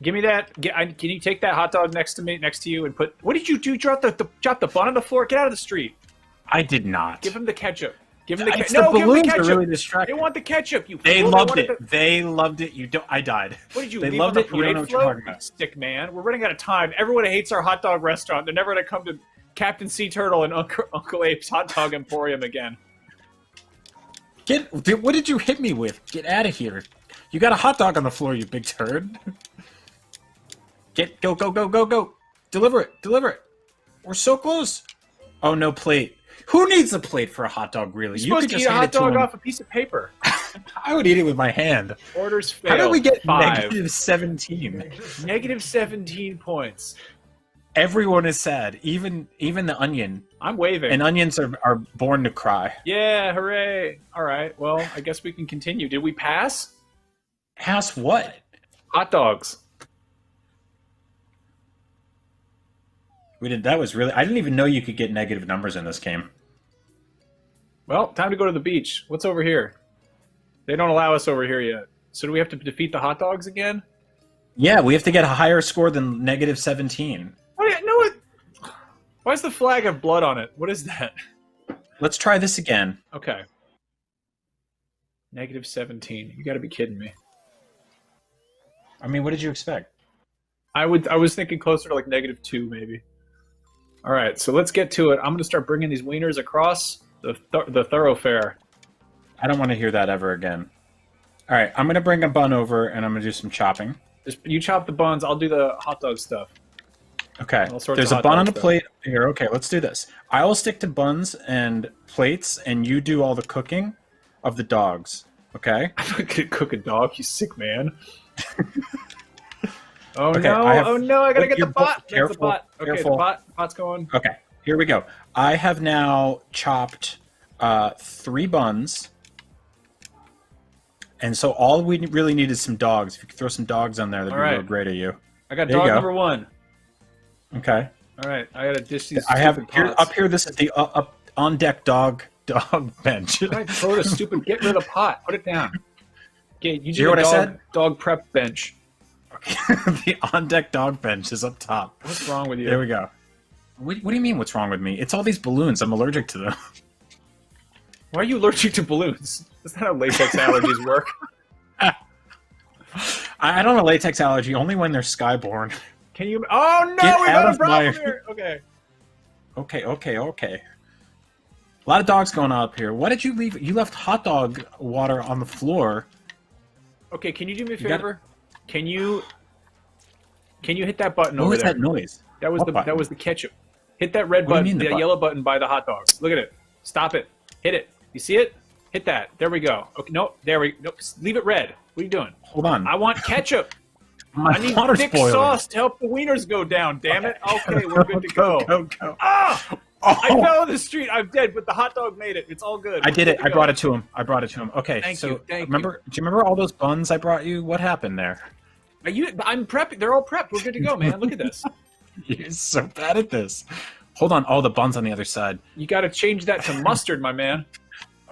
Give me that. Can you take that hot dog next to you, and put? What did you do? Drop the bun on the floor. Get out of the street. I did not. Give him the ketchup. Give him the ketchup. The No, give him the balloons are ketchup. really distracting. They want the ketchup. You. They fool. loved it. They loved it. You don't. I died. What did you? They leave loved on it. the You don't parade know what you're float? talking about. Stick man. We're running out of time. Everyone hates our hot dog restaurant. They're never going to come to Captain Sea Turtle and Uncle Ape's Hot Dog Emporium again. What did you hit me with? Get out of here. You got a hot dog on the floor, you big turd. Go. Deliver it. We're so close. Oh, no plate. Who needs a plate for a hot dog, really? You're supposed to eat a hot dog off a piece of paper. I would eat it with my hand. Orders failed. How did we get 5. -17? Negative 17 points. Everyone is sad. Even the onion. I'm waving. And onions are born to cry. Yeah, hooray. All right, well, I guess we can continue. Did we pass? Pass what? Hot dogs. We did. That was really... I didn't even know you could get negative numbers in this game. Well, time to go to the beach. What's over here? They don't allow us over here yet. So do we have to defeat the hot dogs again? Yeah, we have to get a higher score than -17. Why does the flag have blood on it? What is that? Let's try this again. Okay. -17. You gotta be kidding me. I mean, what did you expect? I was thinking closer to like -2, maybe. All right, so let's get to it. I'm gonna start bringing these wieners across the thoroughfare. I don't want to hear that ever again. All right, I'm gonna bring a bun over and I'm gonna do some chopping. You chop the buns. I'll do the hot dog stuff. Okay, there's a bun on a plate here. Okay, let's do this. I will stick to buns and plates, and you do all the cooking of the dogs. Okay? I'm not gonna cook a dog, you sick man. Oh Okay, no! I gotta get the bot. Careful, That's the bot. Okay, careful. the bot's going. Okay, here we go. I have now chopped 3 buns, and so all we really need is some dogs. If you could throw some dogs on there, that'd be real great of you. I got There you dog go. number 1. Okay. All right, I gotta dish these. I have stupid here, pots. up here. This is the up on deck dog bench. All right, throw the stupid. Get rid of the pot. Put it down. Okay, you you hear what I said? Dog prep bench. The on deck dog bench is up top. What's wrong with you? There we go. What do you mean? What's wrong with me? It's all these balloons. I'm allergic to them. Why are you allergic to balloons? That's not how latex allergies work. I don't have a latex allergy. Only when they're skyborn. Can you? Oh no! Get We out got a of problem my- here. Okay. Okay. A lot of dogs going on up here. What did you leave? You left hot dog water on the floor. Okay, can you do me a You got- favor? Can you hit that button What over was there? that noise? That was What the button? ketchup. Hit that red What do you button, mean the the button? yellow button by the hot dogs. Look at it. Stop it. Hit it. You see it? Hit that. There we go. Okay, no, there we go. Leave it red. What are you doing? Hold on. I want ketchup. My I need water's thick boiling. sauce to help the wieners go down. Damn it. Okay, we're good to go. Go. Ah! I fell in the street. I'm dead, but the hot dog made it. It's all good. I did We're it. good to I go. brought it to him. Okay, Thank so you, thank remember? Do you remember all those buns I brought you? What happened there? I'm prepping. They're all prepped. We're good to go, man. Look at this. You're so bad at this. Hold on. All the buns on the other side. You got to change that to mustard, my man.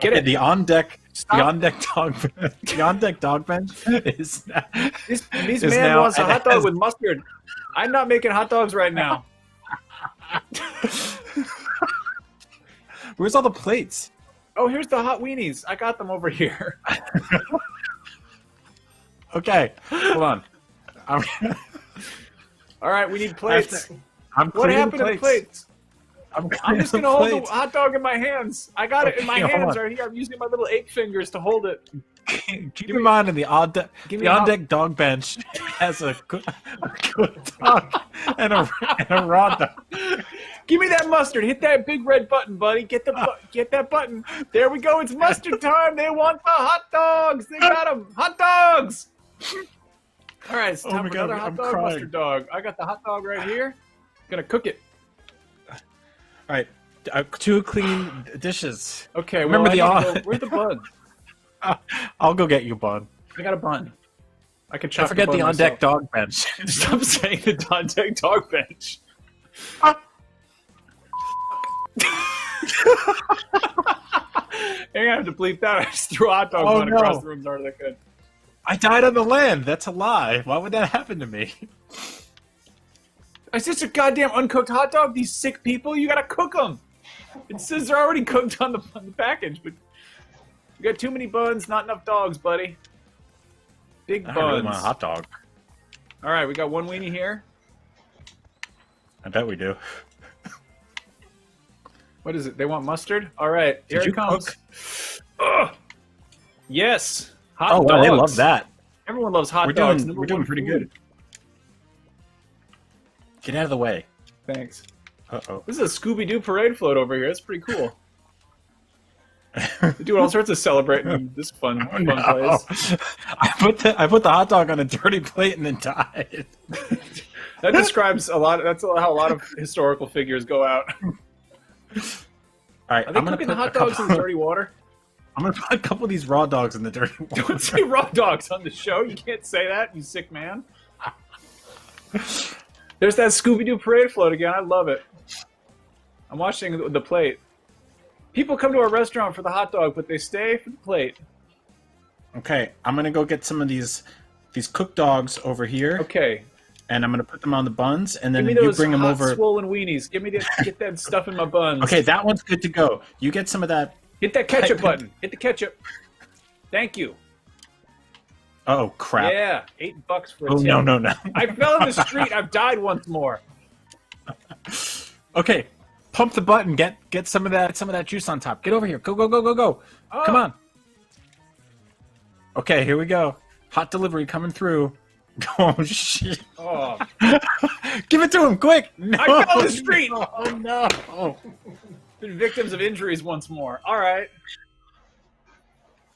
Get Okay, it. The on deck The on deck dog bench is This man wants a hot dog with mustard. I'm not making hot dogs right now. Where's all the plates? Oh, here's the hot weenies. I got them over here. Okay, hold on. All right, we need plates. What happened to the plates? I'm just gonna hold the hot dog in my hands. I got it in my hands right here. I'm using my little 8 fingers to hold it. Keep in mind, in the on deck dog bench has a good dog and a raw dog. Give me that mustard. Hit that big red button, buddy. Get that button. There we go. It's mustard time. They want the hot dogs. They got them. Hot dogs. All right, it's time for another hot dog, mustard dog. I got the hot dog right here. Gonna cook it. All right, 2 clean dishes. Okay, remember where's the bun? I'll go get you, bun. I got a bun. I can chop. I forget the on deck dog bench. Stop saying the on deck dog bench. You're gonna have to bleep that. I just threw a hot dog bun across the room as hard as I could. I died on the land. That's a lie. Why would that happen to me? It's just a goddamn uncooked hot dog. These sick people, you gotta cook them. It says they're already cooked on the package, but you got too many buns, not enough dogs, buddy. Big buns. I really want a hot dog. All right, we got 1 weenie here. I bet we do. What is it? They want mustard? All right, here it comes. Yes. Hot dogs. Wow, they love that. Everyone loves hot dogs. We're doing pretty good. Get out of the way. Thanks. Uh-oh. This is a Scooby-Doo parade float over here. That's pretty cool. They're doing all sorts of celebrating this fun place. I put the hot dog on a dirty plate and then died. That describes a lot. That's how a lot of historical figures go out. All right, Are they cooking the hot dogs in dirty water? I'm gonna put a couple of these raw dogs in the dirty water. Don't say raw dogs on the show. You can't say that, you sick man. There's that Scooby-Doo parade float again. I love it. I'm watching the plate. People come to our restaurant for the hot dog, but they stay for the plate. Okay, I'm gonna go get some of these cooked dogs over here. Okay. And I'm gonna put them on the buns, and then Give me you those bring them hot, over. swollen weenies. Get that stuff in my buns. Okay, that one's good to go. You get some of that. Hit that ketchup button. Hit the ketchup. Thank you. Oh crap! Yeah, $8 for a Oh tip. no! I fell in the street. I've died once more. Okay, pump the button. Get some of that juice on top. Get over here. Go! Oh. Come on. Okay, here we go. Hot delivery coming through. Oh shit! Oh. Give it to him quick! No. I fell in the street. Oh no! Been victims of injuries once more. All right.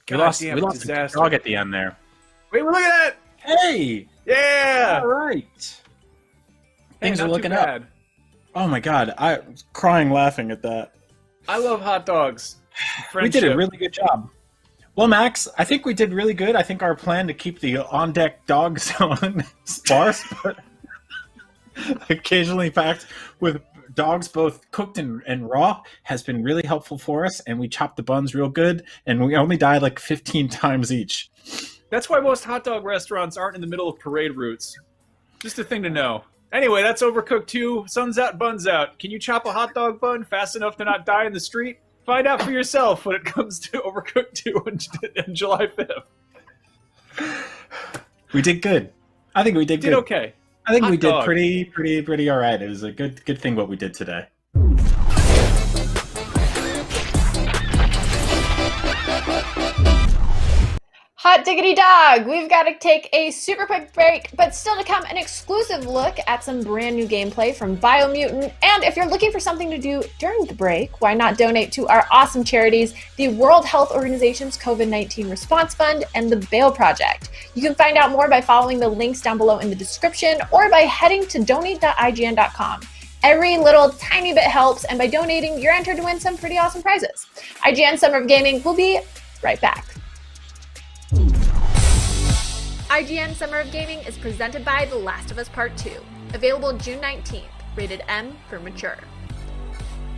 We lost disaster. the dog at the end there. Wait, look at that! Hey! Yeah! All right. Things Hey, are not looking too up. bad. Oh my god, I was crying laughing at that. I love hot dogs. We did a really good job. Well, Max, I think we did really good. I think our plan to keep the on-deck dog zone sparse, but occasionally packed with dogs both cooked and raw has been really helpful for us, and we chopped the buns real good, and we only died like 15 times each. That's why most hot dog restaurants aren't in the middle of parade routes. Just a thing to know. Anyway, that's Overcooked 2. Sun's out, buns out. Can you chop a hot dog bun fast enough to not die in the street? Find out for yourself when it comes to Overcooked 2 on July 5th. We did good. I think we did good. Okay. I think Hot we did dog. pretty all right. It was a good thing what we did today. Hot diggity dog! We've got to take a super quick break, but still to come, an exclusive look at some brand new gameplay from BioMutant. And if you're looking for something to do during the break, why not donate to our awesome charities, the World Health Organization's COVID-19 Response Fund and the Bail Project. You can find out more by following the links down below in the description or by heading to donate.ign.com. Every little tiny bit helps, and by donating, you're entered to win some pretty awesome prizes. IGN Summer of Gaming will be right back. IGN Summer of Gaming is presented by The Last of Us Part 2, available June 19th, rated M for mature.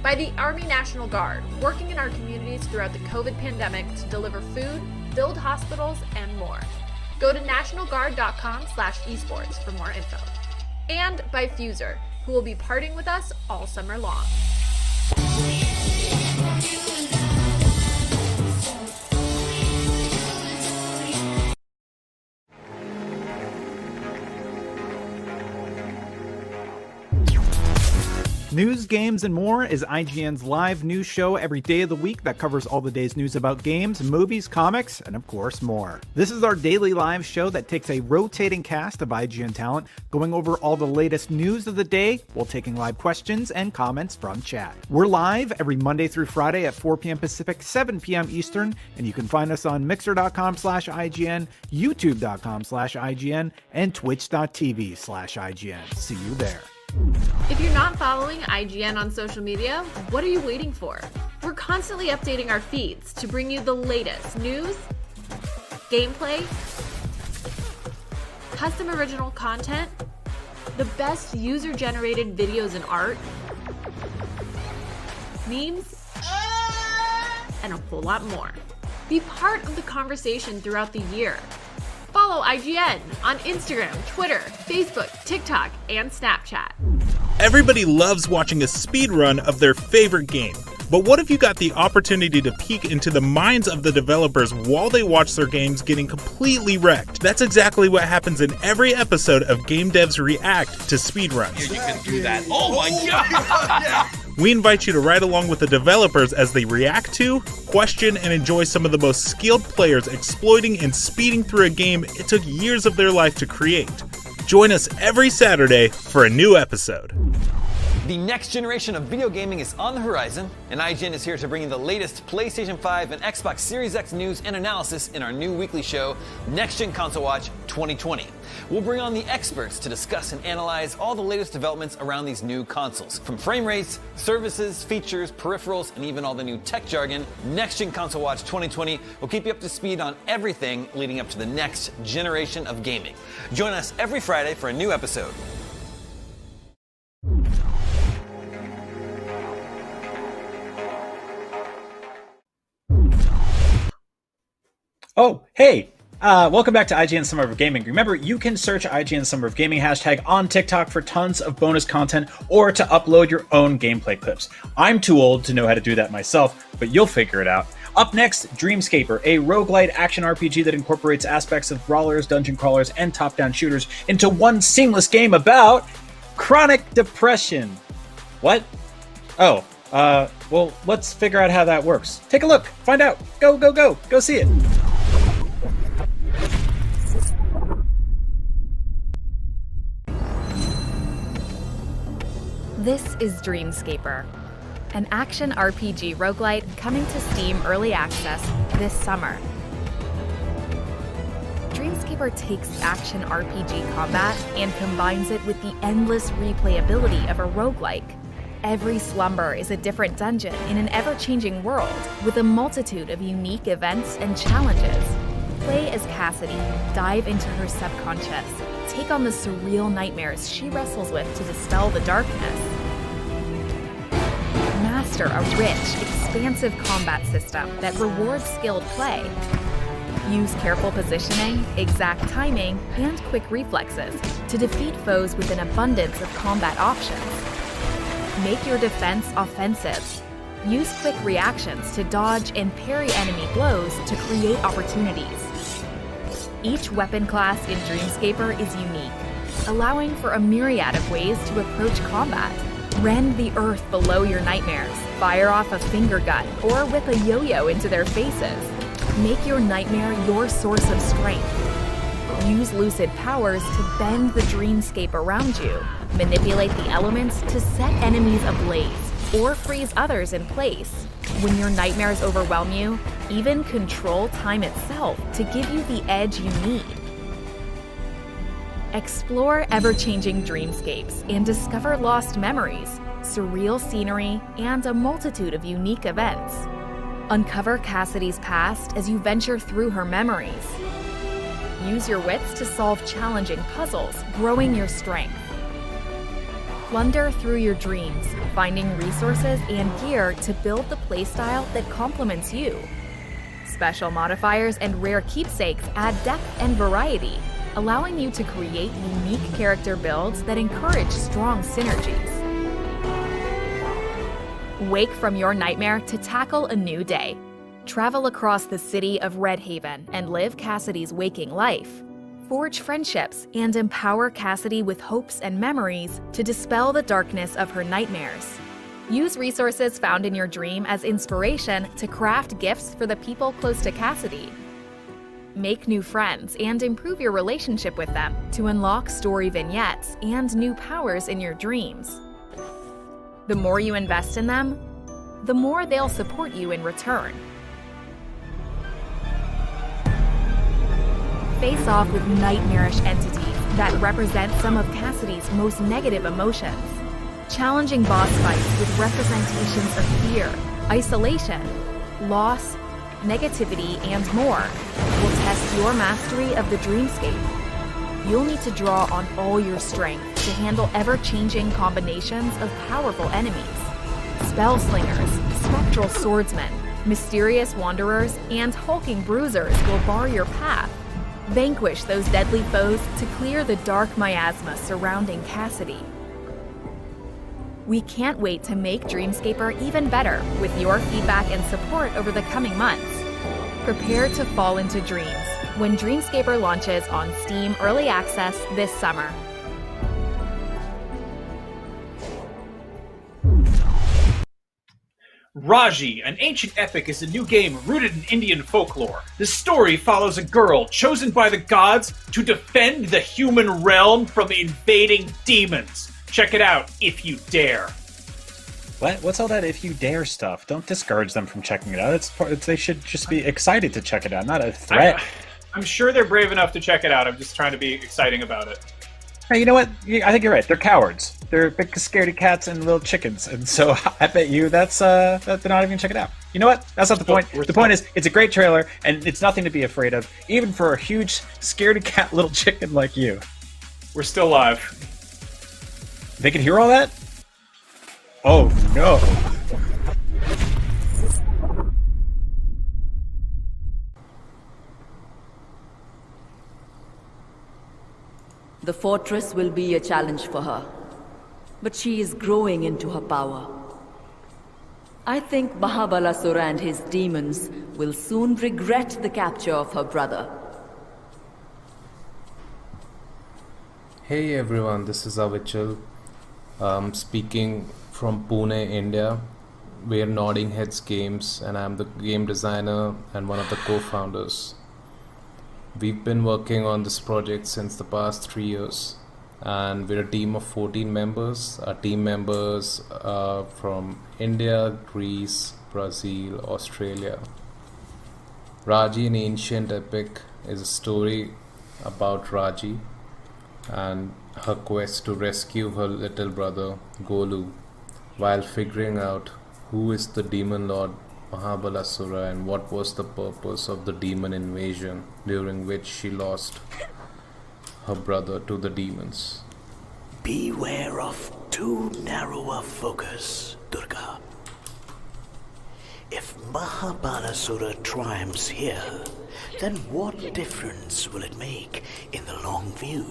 by the Army National Guard, working in our communities throughout the COVID pandemic to deliver food, build hospitals, and more. Go to nationalguard.com/esports for more info. And by Fuser, who will be partying with us all summer long. News, games, and more is IGN's live news show every day of the week that covers all the day's news about games, movies, comics, and of course more. This is our daily live show that takes a rotating cast of IGN talent, going over all the latest news of the day while taking live questions and comments from chat. We're live every Monday through Friday at 4 p.m. Pacific, 7 p.m. Eastern, and you can find us on mixer.com/IGN, youtube.com/IGN, and twitch.tv/IGN. See you there. If you're not following IGN on social media, what are you waiting for? We're constantly updating our feeds to bring you the latest news, gameplay, custom original content, the best user-generated videos and art, memes, and a whole lot more. Be part of the conversation throughout the year. Follow IGN on Instagram, Twitter, Facebook, TikTok, and Snapchat. Everybody loves watching a speedrun of their favorite game. But what if you got the opportunity to peek into the minds of the developers while they watch their games getting completely wrecked? That's exactly what happens in every episode of Game Devs React to Speedruns. You can do that. Oh my god! We invite you to ride along with the developers as they react to, question, and enjoy some of the most skilled players exploiting and speeding through a game it took years of their life to create. Join us every Saturday for a new episode. The next generation of video gaming is on the horizon, and IGN is here to bring you the latest PlayStation 5 and Xbox Series X news and analysis in our new weekly show, Next Gen Console Watch 2020. We'll bring on the experts to discuss and analyze all the latest developments around these new consoles. From frame rates, services, features, peripherals, and even all the new tech jargon, Next Gen Console Watch 2020 will keep you up to speed on everything leading up to the next generation of gaming. Join us every Friday for a new episode. Oh, hey! Welcome back to IGN Summer of Gaming. Remember, you can search IGN Summer of Gaming hashtag on TikTok for tons of bonus content or to upload your own gameplay clips. I'm too old to know how to do that myself, but you'll figure it out. Up next, Dreamscaper, a roguelite action RPG that incorporates aspects of brawlers, dungeon crawlers, and top-down shooters into one seamless game about chronic depression. What? Oh, well, let's figure out how that works. Take a look, find out, go, go, go, go see it. This is Dreamscaper, an action RPG roguelite coming to Steam Early Access this summer. Dreamscaper takes action RPG combat and combines it with the endless replayability of a roguelike. Every slumber is a different dungeon in an ever-changing world with a multitude of unique events and challenges. Play as Cassidy, dive into her subconscious, take on the surreal nightmares she wrestles with to dispel the darkness. Master a rich, expansive combat system that rewards skilled play. Use careful positioning, exact timing, and quick reflexes to defeat foes with an abundance of combat options. Make your defense offensive. Use quick reactions to dodge and parry enemy blows to create opportunities. Each weapon class in Dreamscaper is unique, allowing for a myriad of ways to approach combat. Rend the earth below your nightmares, fire off a finger gun, or whip a yo-yo into their faces. Make your nightmare your source of strength. Use lucid powers to bend the dreamscape around you. Manipulate the elements to set enemies ablaze, or freeze others in place. When your nightmares overwhelm you, even control time itself to give you the edge you need. Explore ever-changing dreamscapes and discover lost memories, surreal scenery, and a multitude of unique events. Uncover Cassidy's past as you venture through her memories. Use your wits to solve challenging puzzles, growing your strength. Plunder through your dreams, finding resources and gear to build the playstyle that complements you. Special modifiers and rare keepsakes add depth and variety, allowing you to create unique character builds that encourage strong synergies. Wake from your nightmare to tackle a new day. Travel across the city of Redhaven and live Cassidy's waking life. Forge friendships and empower Cassidy with hopes and memories to dispel the darkness of her nightmares. Use resources found in your dream as inspiration to craft gifts for the people close to Cassidy. Make new friends and improve your relationship with them to unlock story vignettes and new powers in your dreams. The more you invest in them, the more they'll support you in return. Face off with nightmarish entities that represent some of Cassidy's most negative emotions. Challenging boss fights with representations of fear, isolation, loss, negativity, and more will test your mastery of the Dreamscape. You'll need to draw on all your strength to handle ever-changing combinations of powerful enemies. Spellslingers, spectral swordsmen, mysterious wanderers, and hulking bruisers will bar your path. Vanquish those deadly foes to clear the dark miasma surrounding Cassidy. We can't wait to make Dreamscaper even better with your feedback and support over the coming months. Prepare to fall into dreams when Dreamscaper launches on Steam Early Access this summer. Raji, an ancient epic, is a new game rooted in Indian folklore. The story follows a girl chosen by the gods to defend the human realm from invading demons. Check it out if you dare. What's all that if you dare stuff? Don't discourage them from checking it out. They should just be excited to check it out, not a threat. I'm sure they're brave enough to check it out. I'm just trying to be exciting about it. Hey, you know what? I think you're right. They're cowards. They're big scaredy cats and little chickens, and so I bet you that they're not even gonna check it out. You know what? That's not the point. The point is, it's a great trailer, and it's nothing to be afraid of, even for a huge scaredy cat little chicken like you. We're still live. They can hear all that? Oh no! The fortress will be a challenge for her, but she is growing into her power. I think Mahabalasura and his demons will soon regret the capture of her brother. Hey everyone, this is Avichal. Speaking from Pune, India. We're Nodding Heads Games and I'm the game designer and one of the co-founders. We've been working on this project since the past 3 years and we're a team of 14 members. Our team members are from India, Greece, Brazil, Australia. Raji, an ancient epic, is a story about Raji and her quest to rescue her little brother Golu while figuring out who is the demon lord Mahabalasura and what was the purpose of the demon invasion during which she lost her brother to the demons. Beware of too narrow a focus, Durga. If Mahabalasura triumphs here, then what difference will it make in the long view?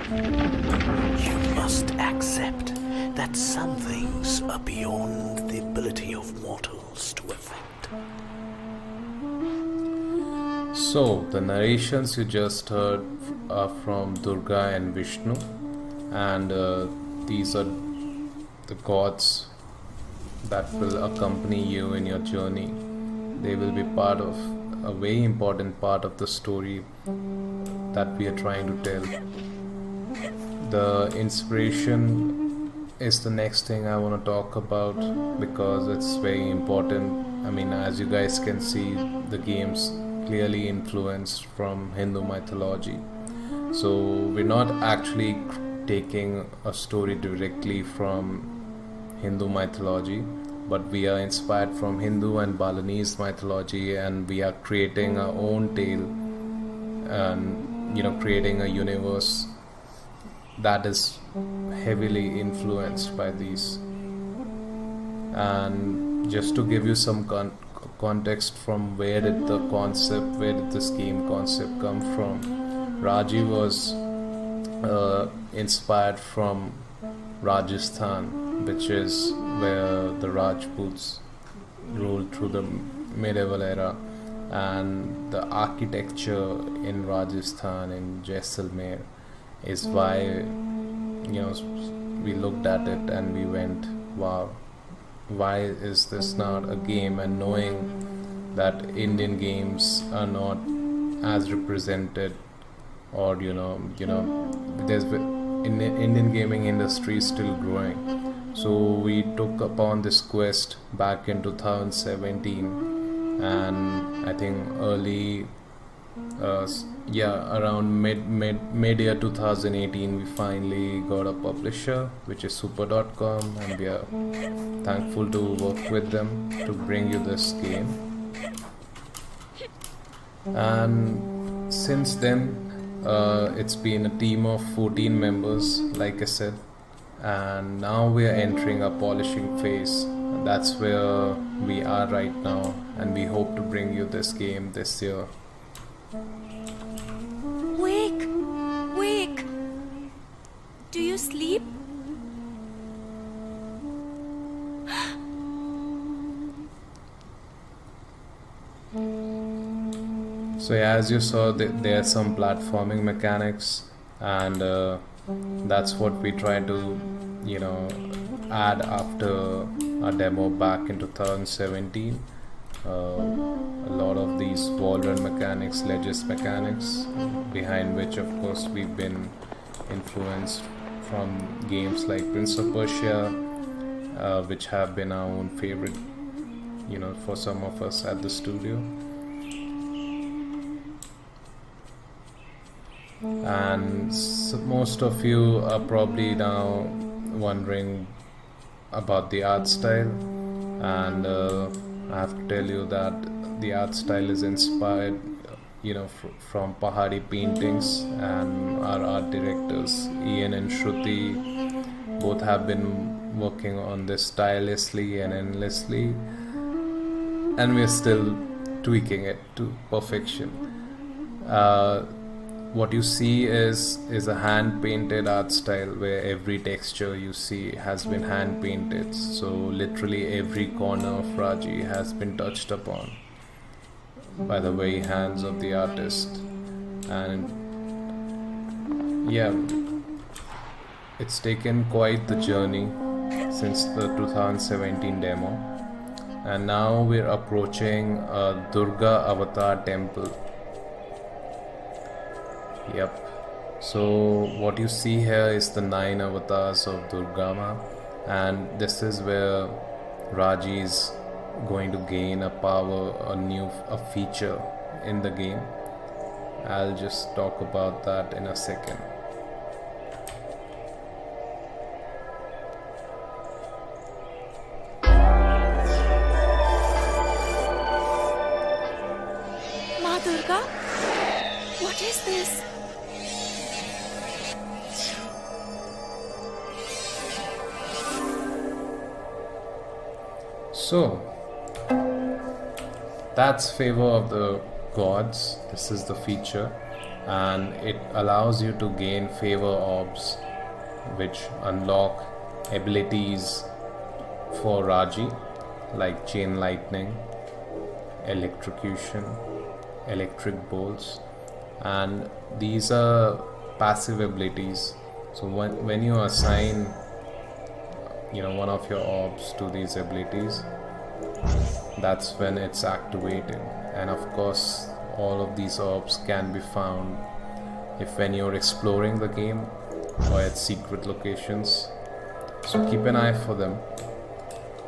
You must accept that some things are beyond the ability of mortals to affect. So, the narrations you just heard are from Durga and Vishnu, and these are the gods that will accompany you in your journey. They will be part of a very important part of the story that we are trying to tell. The inspiration is the next thing I want to talk about because it's very important. I mean, as you guys can see, the game's clearly influenced from Hindu mythology. So we're not actually taking a story directly from Hindu mythology, but we are inspired from Hindu and Balinese mythology, and we are creating our own tale and creating a universe that is heavily influenced by these. And just to give you some context from where did this game concept come from, Raji was inspired from Rajasthan, which is where the Rajputs ruled through the medieval era, and the architecture in Rajasthan, in Jaisalmer, is why we looked at it and we went, wow, why is this not a game? And knowing that Indian games are not as represented, or there's Indian gaming industry is still growing, so we took upon this quest back in 2017, and I think early around mid-year 2018 we finally got a publisher, which is super.com, and we are thankful to work with them to bring you this game. And since then it's been a team of 14 members, like I said, and now we are entering a polishing phase. That's where we are right now, and we hope to bring you this game this year. Wake! Do you sleep? So yeah, as you saw, there are some platforming mechanics, and that's what we tried to add after a demo back in 2017. A lot of these wall run mechanics, ledges mechanics, behind which of course we've been influenced from games like Prince of Persia, which have been our own favorite for some of us at the studio. And so most of you are probably now wondering about the art style, and I have to tell you that the art style is inspired from Pahari paintings, and our art directors Ian and Shruti both have been working on this tirelessly and endlessly, and we're still tweaking it to perfection. What you see is a hand-painted art style where every texture you see has been hand-painted. So literally every corner of Raji has been touched upon by the very hands of the artist. And yeah, it's taken quite the journey since the 2017 demo. And now we're approaching a Durga Avatar temple. Yep. So what you see here is the 9 avatars of Durga Ma, and this is where Raji is going to gain a power, a feature in the game. I'll just talk about that in a second. Ma Durga? What is this? So, that's Favor of the Gods. This is the feature, and it allows you to gain favor orbs, which unlock abilities for Raji, like Chain Lightning, Electrocution, Electric Bolts, and these are passive abilities. So when you assign one of your orbs to these abilities, that's when it's activated. And of course all of these orbs can be found when you're exploring the game or at secret locations, so keep an eye for them.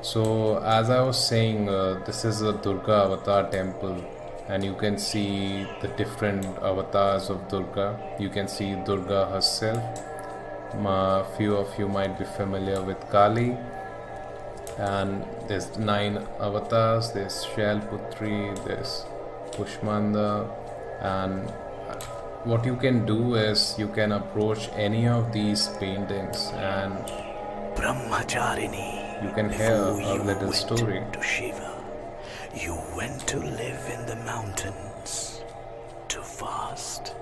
So as I was saying, this is a Durga Avatar temple, and you can see the different avatars of Durga. You can see Durga herself. A few of you might be familiar with Kali, and there's 9 avatars. There's Shailputri, there's Pushmanda, and what you can do is you can approach any of these paintings and you can hear a little story. To Shiva, you went to live in the mountains, to fast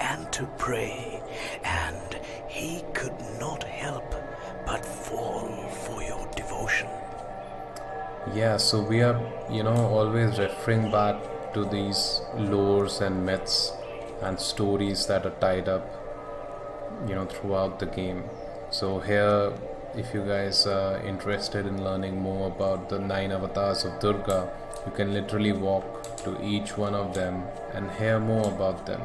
and to pray, and he could not help but fall for your devotion. Yeah, so we are, always referring back to these lores and myths and stories that are tied up, throughout the game. So here, if you guys are interested in learning more about the 9 avatars of Durga, you can literally walk to each one of them and hear more about them.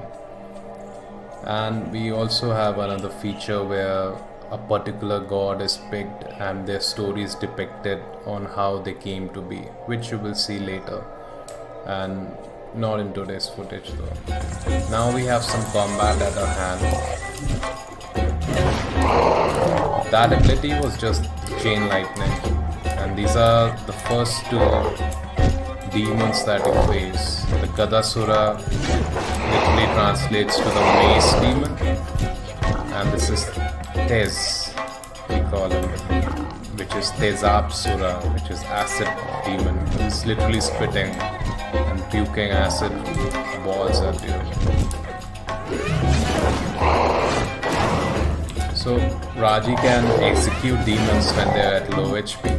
And we also have another feature where a particular god is picked and their story is depicted on how they came to be, which you will see later, and not in today's footage though. Now we have some combat at our hand. That ability was just chain lightning, and these are the first 2 demons that you face. The Gadasura literally translates to the mace demon, and this is Tez, we call him, which is Tezapsura, which is acid demon. He's literally spitting and puking acid balls at you. So Raji can execute demons when they're at low HP,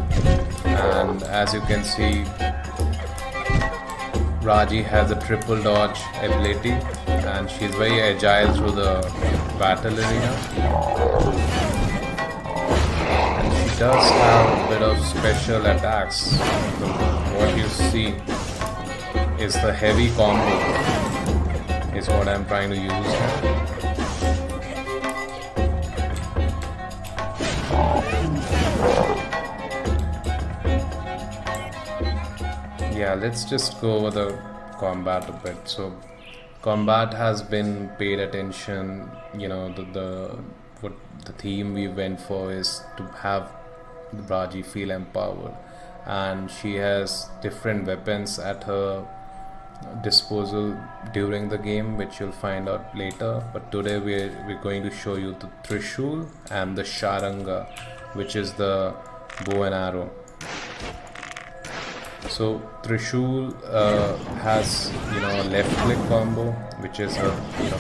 and as you can see, Raji has a triple dodge ability and she's very agile through the battle arena. And she does have a bit of special attacks. So what you see is the heavy combo is what I'm trying to use here. Yeah, let's just go over the combat a bit. So combat has been paid attention, what the theme we went for is to have Raji feel empowered, and she has different weapons at her disposal during the game, which you'll find out later. But today we're going to show you the Trishul and the Sharanga, which is the bow and arrow. So Trishul has a left click combo, which is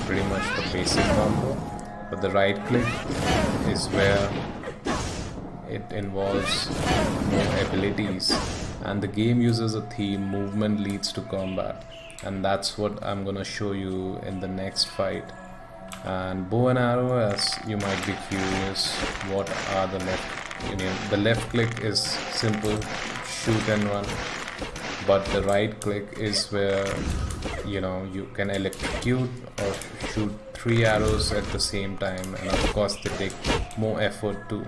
pretty much the basic combo, but the right click is where it involves more abilities, and the game uses a theme, movement leads to combat, and that's what I'm gonna show you in the next fight. And bow and arrow, as you might be curious, what are the left? The left click is simple, shoot and run, but the right click is where you can electrocute or shoot 3 arrows at the same time, and of course they take more effort too.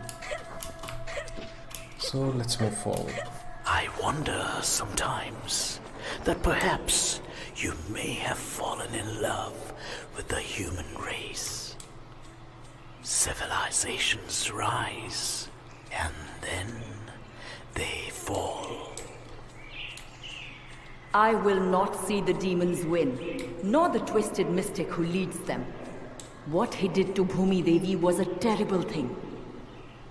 So let's move forward. I wonder sometimes that perhaps you may have fallen in love with the human race. Civilizations rise, and then they fall. I will not see the demons win, nor the twisted mystic who leads them. What he did to Bhumi Devi was a terrible thing.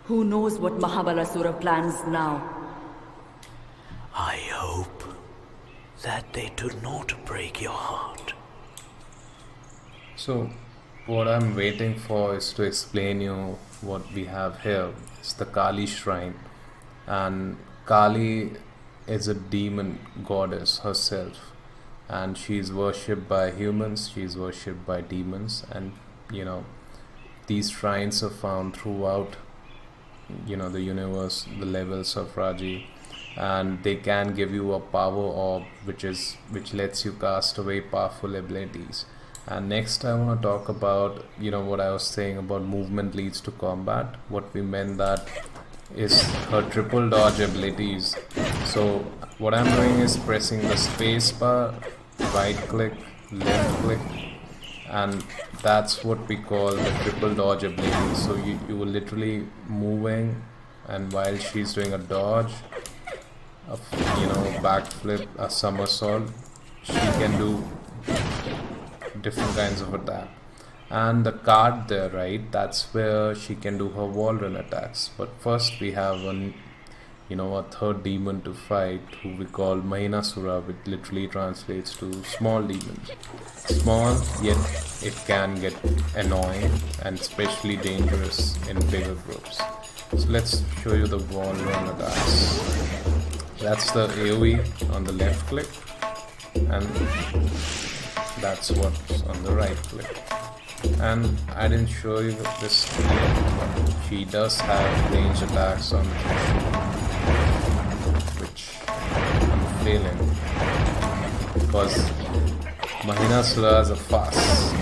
Who knows what Mahabalasura plans now? I hope that they do not break your heart. So what I'm waiting for is to explain you what we have here. It's the Kali shrine, and Kali is a demon goddess herself, and she's worshipped by humans, she's worshipped by demons, and these shrines are found throughout the universe, the levels of Raji, and they can give you a power orb which lets you cast away powerful abilities. And next I want to talk about what I was saying about movement leads to combat. What we meant that is her triple dodge abilities. So what I'm doing is pressing the space bar, right click, left click, and that's what we call the triple dodge ability. So you will literally moving, and while she's doing a dodge, a backflip, a somersault, she can do different kinds of attack. And the card there, right, that's where she can do her wall run attacks. But first we have a third demon to fight, who we call Mahinasura, which literally translates to small demon. Small, yet it can get annoying and especially dangerous in bigger groups. So let's show you the wall run attacks. That's the AoE on the left click, and that's what's on the right click. And I didn't show you this yet, but she does have range attacks on which I'm failing because Mahinasura is a fast.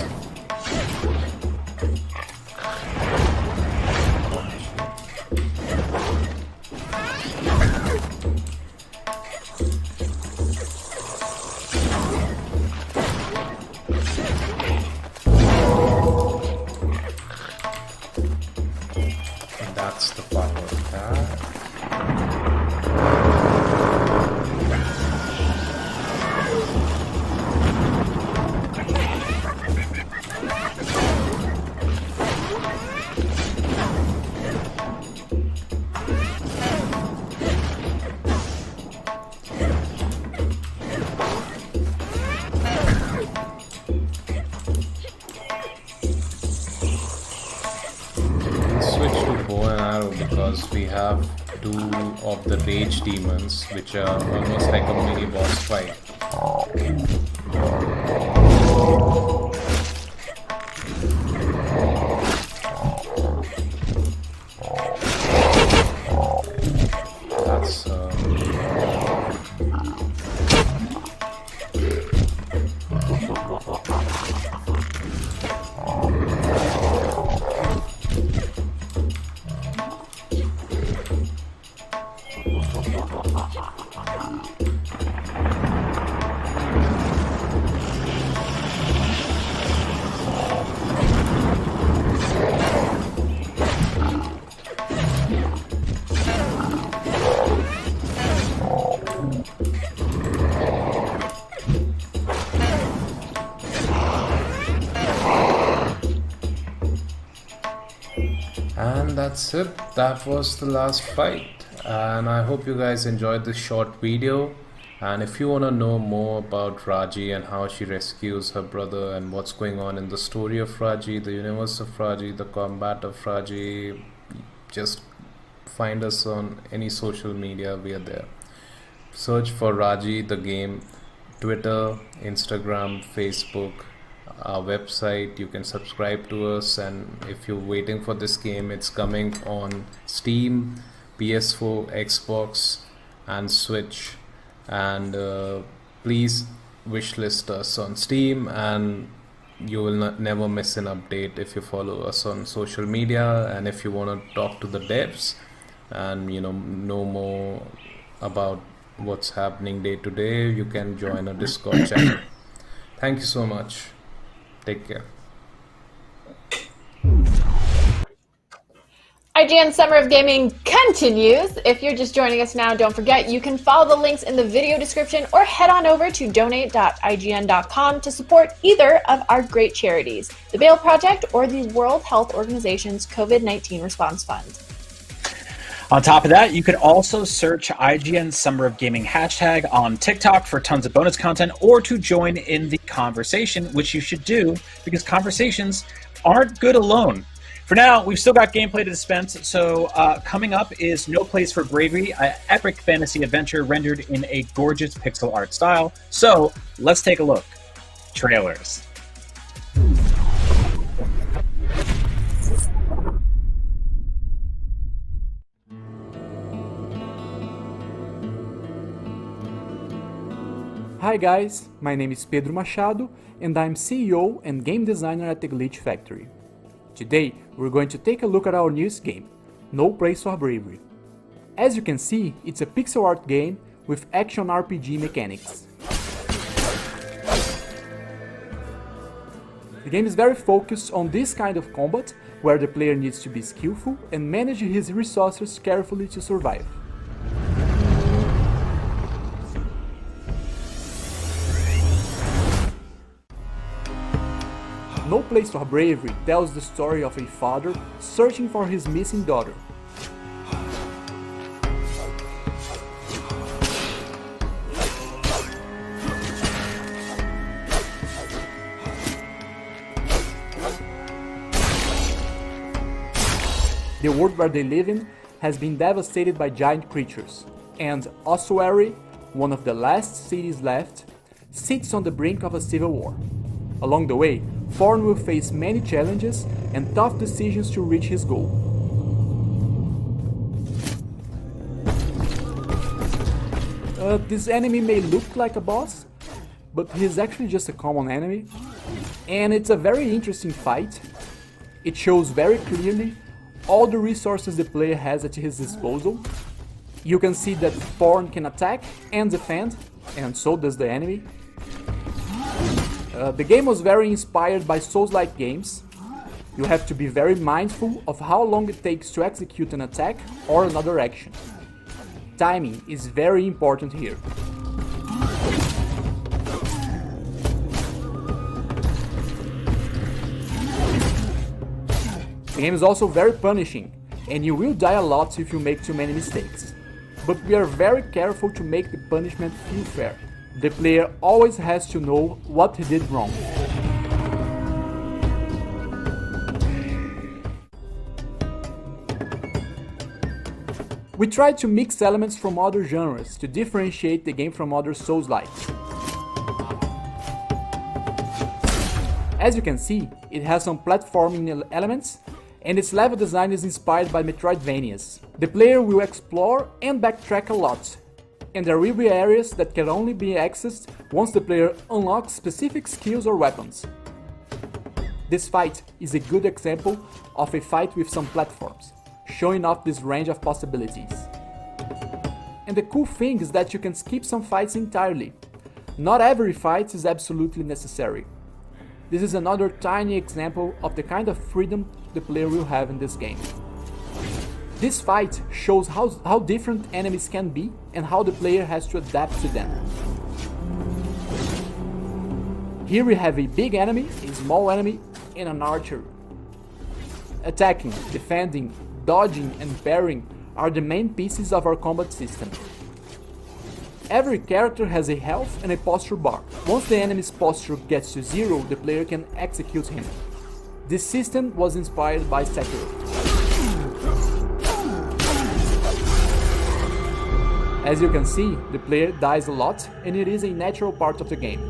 That's the power of that. Because we have two of the rage demons, which are almost like a mini boss fight. That's And that's it. That was the last fight, and I hope you guys enjoyed this short video. And if you want to know more about Raji and how she rescues her brother and what's going on in the story of Raji, the universe of Raji, the combat of Raji, just find us on any social media. We are there. Search for Raji the game, Twitter, Instagram, Facebook, our website. You can subscribe to us, and if you're waiting for this game, it's coming on Steam, PS4, Xbox and Switch. And please wishlist us on Steam, and you will never miss an update if you follow us on social media. And if you want to talk to the devs and know more about what's happening day to day, you can join a Discord channel. Thank you so much. Take care. IGN Summer of Gaming continues. If you're just joining us now, don't forget you can follow the links in the video description or head on over to donate.ign.com to support either of our great charities, the Bail Project or the World Health Organization's COVID-19 Response Fund. On top of that, you could also search IGN Summer of Gaming hashtag on TikTok for tons of bonus content, or to join in the conversation, which you should do because conversations aren't good alone. For now, we've still got gameplay to dispense, so coming up is No Place for Bravery, an epic fantasy adventure rendered in a gorgeous pixel art style. So let's take a look. Trailers. Hi guys, my name is Pedro Machado and I'm CEO and game designer at the Glitch Factory. Today we're going to take a look at our newest game, No Place for Bravery. As you can see, it's a pixel art game with action RPG mechanics. The game is very focused on this kind of combat, where the player needs to be skillful and manage his resources carefully to survive. No Place for Bravery tells the story of a father searching for his missing daughter. The world where they live in has been devastated by giant creatures, and Ossuary, one of the last cities left, sits on the brink of a civil war. Along the way, Thorn will face many challenges and tough decisions to reach his goal. This enemy may look like a boss, but he's actually just a common enemy, and it's a very interesting fight. It shows very clearly all the resources the player has at his disposal. You can see that Thorn can attack and defend, and so does the enemy. The game was very inspired by Souls-like games. You have to be very mindful of how long it takes to execute an attack or another action. Timing is very important here. The game is also very punishing, and you will die a lot if you make too many mistakes. But we are very careful to make the punishment feel fair. The player always has to know what he did wrong. We tried to mix elements from other genres to differentiate the game from other Souls-likes. As you can see, it has some platforming elements, and its level design is inspired by Metroidvanias. The player will explore and backtrack a lot, and there will be areas that can only be accessed once the player unlocks specific skills or weapons. This fight is a good example of a fight with some platforms, showing off this range of possibilities. And the cool thing is that you can skip some fights entirely. Not every fight is absolutely necessary. This is another tiny example of the kind of freedom the player will have in this game. This fight shows how different enemies can be and how the player has to adapt to them. Here we have a big enemy, a small enemy, and an archer. Attacking, defending, dodging, and parrying are the main pieces of our combat system. Every character has a health and a posture bar. Once the enemy's posture gets to 0, the player can execute him. This system was inspired by Sekiro. As you can see, the player dies a lot, and it is a natural part of the game.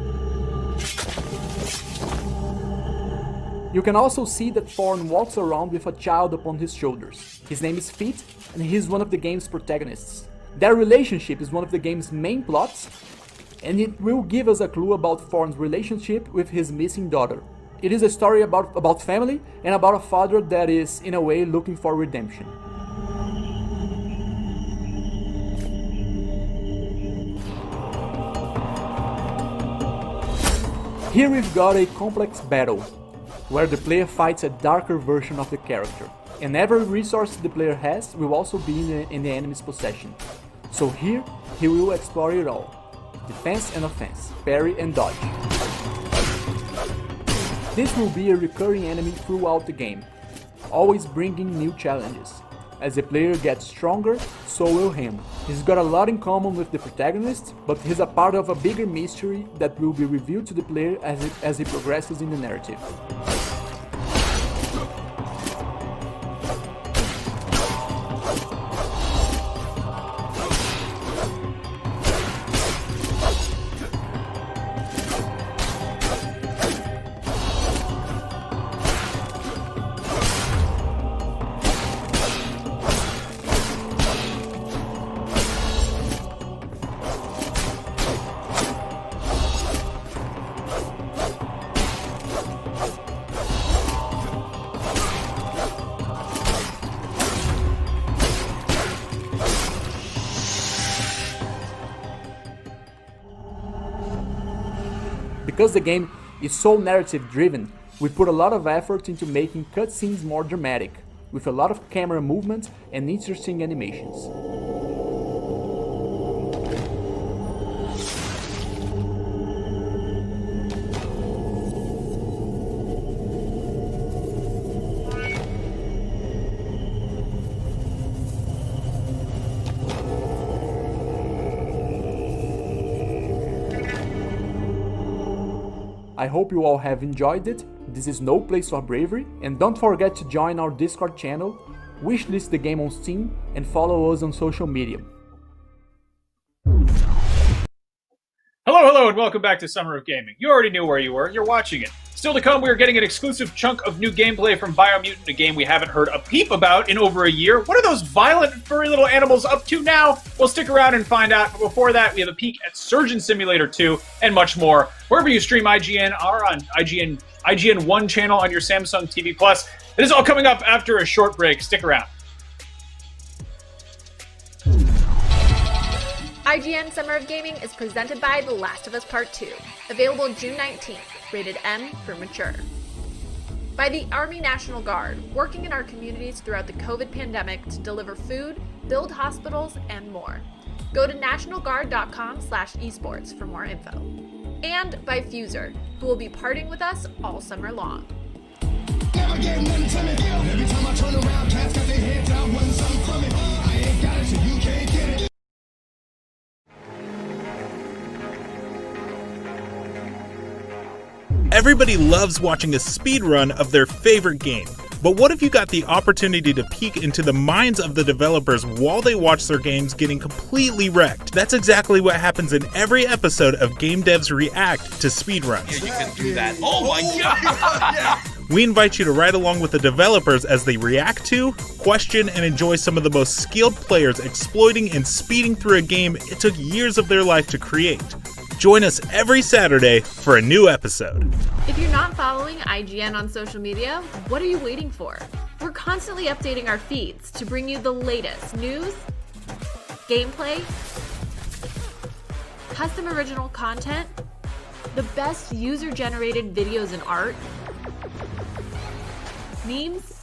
You can also see that Thorn walks around with a child upon his shoulders. His name is Feet, and he is one of the game's protagonists. Their relationship is one of the game's main plots, and it will give us a clue about Thorn's relationship with his missing daughter. It is a story about family and about a father that is, in a way, looking for redemption. Here we've got a complex battle, where the player fights a darker version of the character, and every resource the player has will also be in the enemy's possession. So here, he will explore it all. Defense and offense, parry and dodge. This will be a recurring enemy throughout the game, always bringing new challenges. As the player gets stronger, so will him. He's got a lot in common with the protagonist, but he's a part of a bigger mystery that will be revealed to the player as he progresses in the narrative. Because the game is so narrative driven, we put a lot of effort into making cutscenes more dramatic, with a lot of camera movement and interesting animations. I hope you all have enjoyed it. This is no place for bravery, and don't forget to join our Discord channel, wishlist the game on Steam, and follow us on social media. Hello, and welcome back to Summer of Gaming. You already knew where you were. You're watching it. Still to come, we are getting an exclusive chunk of new gameplay from BioMutant, a game we haven't heard a peep about in over a year. What are those violent, furry little animals up to now? We'll stick around and find out. But before that, we have a peek at Surgeon Simulator 2 and much more. Wherever you stream IGN, are on IGN 1 channel on your Samsung TV Plus. It is all coming up after a short break. Stick around. IGN Summer of Gaming is presented by The Last of Us Part 2, available June 19th, rated M for mature. By the Army National Guard, working in our communities throughout the COVID pandemic to deliver food, build hospitals, and more. Go to nationalguard.com/esports for more info. And by Fuser, who will be partying with us all summer long. Every time I turn around, cats got their heads out, wanting something from it. I ain't got it, so you can't get it. Everybody loves watching a speedrun of their favorite game. But what if you got the opportunity to peek into the minds of the developers while they watch their games getting completely wrecked? That's exactly what happens in every episode of Game Devs React to speedruns. Yeah, you can do that. Oh my god! We invite you to ride along with the developers as they react to, question, and enjoy some of the most skilled players exploiting and speeding through a game it took years of their life to create. Join us every Saturday for a new episode. If you're not following IGN on social media, what are you waiting for? We're constantly updating our feeds to bring you the latest news, gameplay, custom original content, the best user-generated videos and art, memes,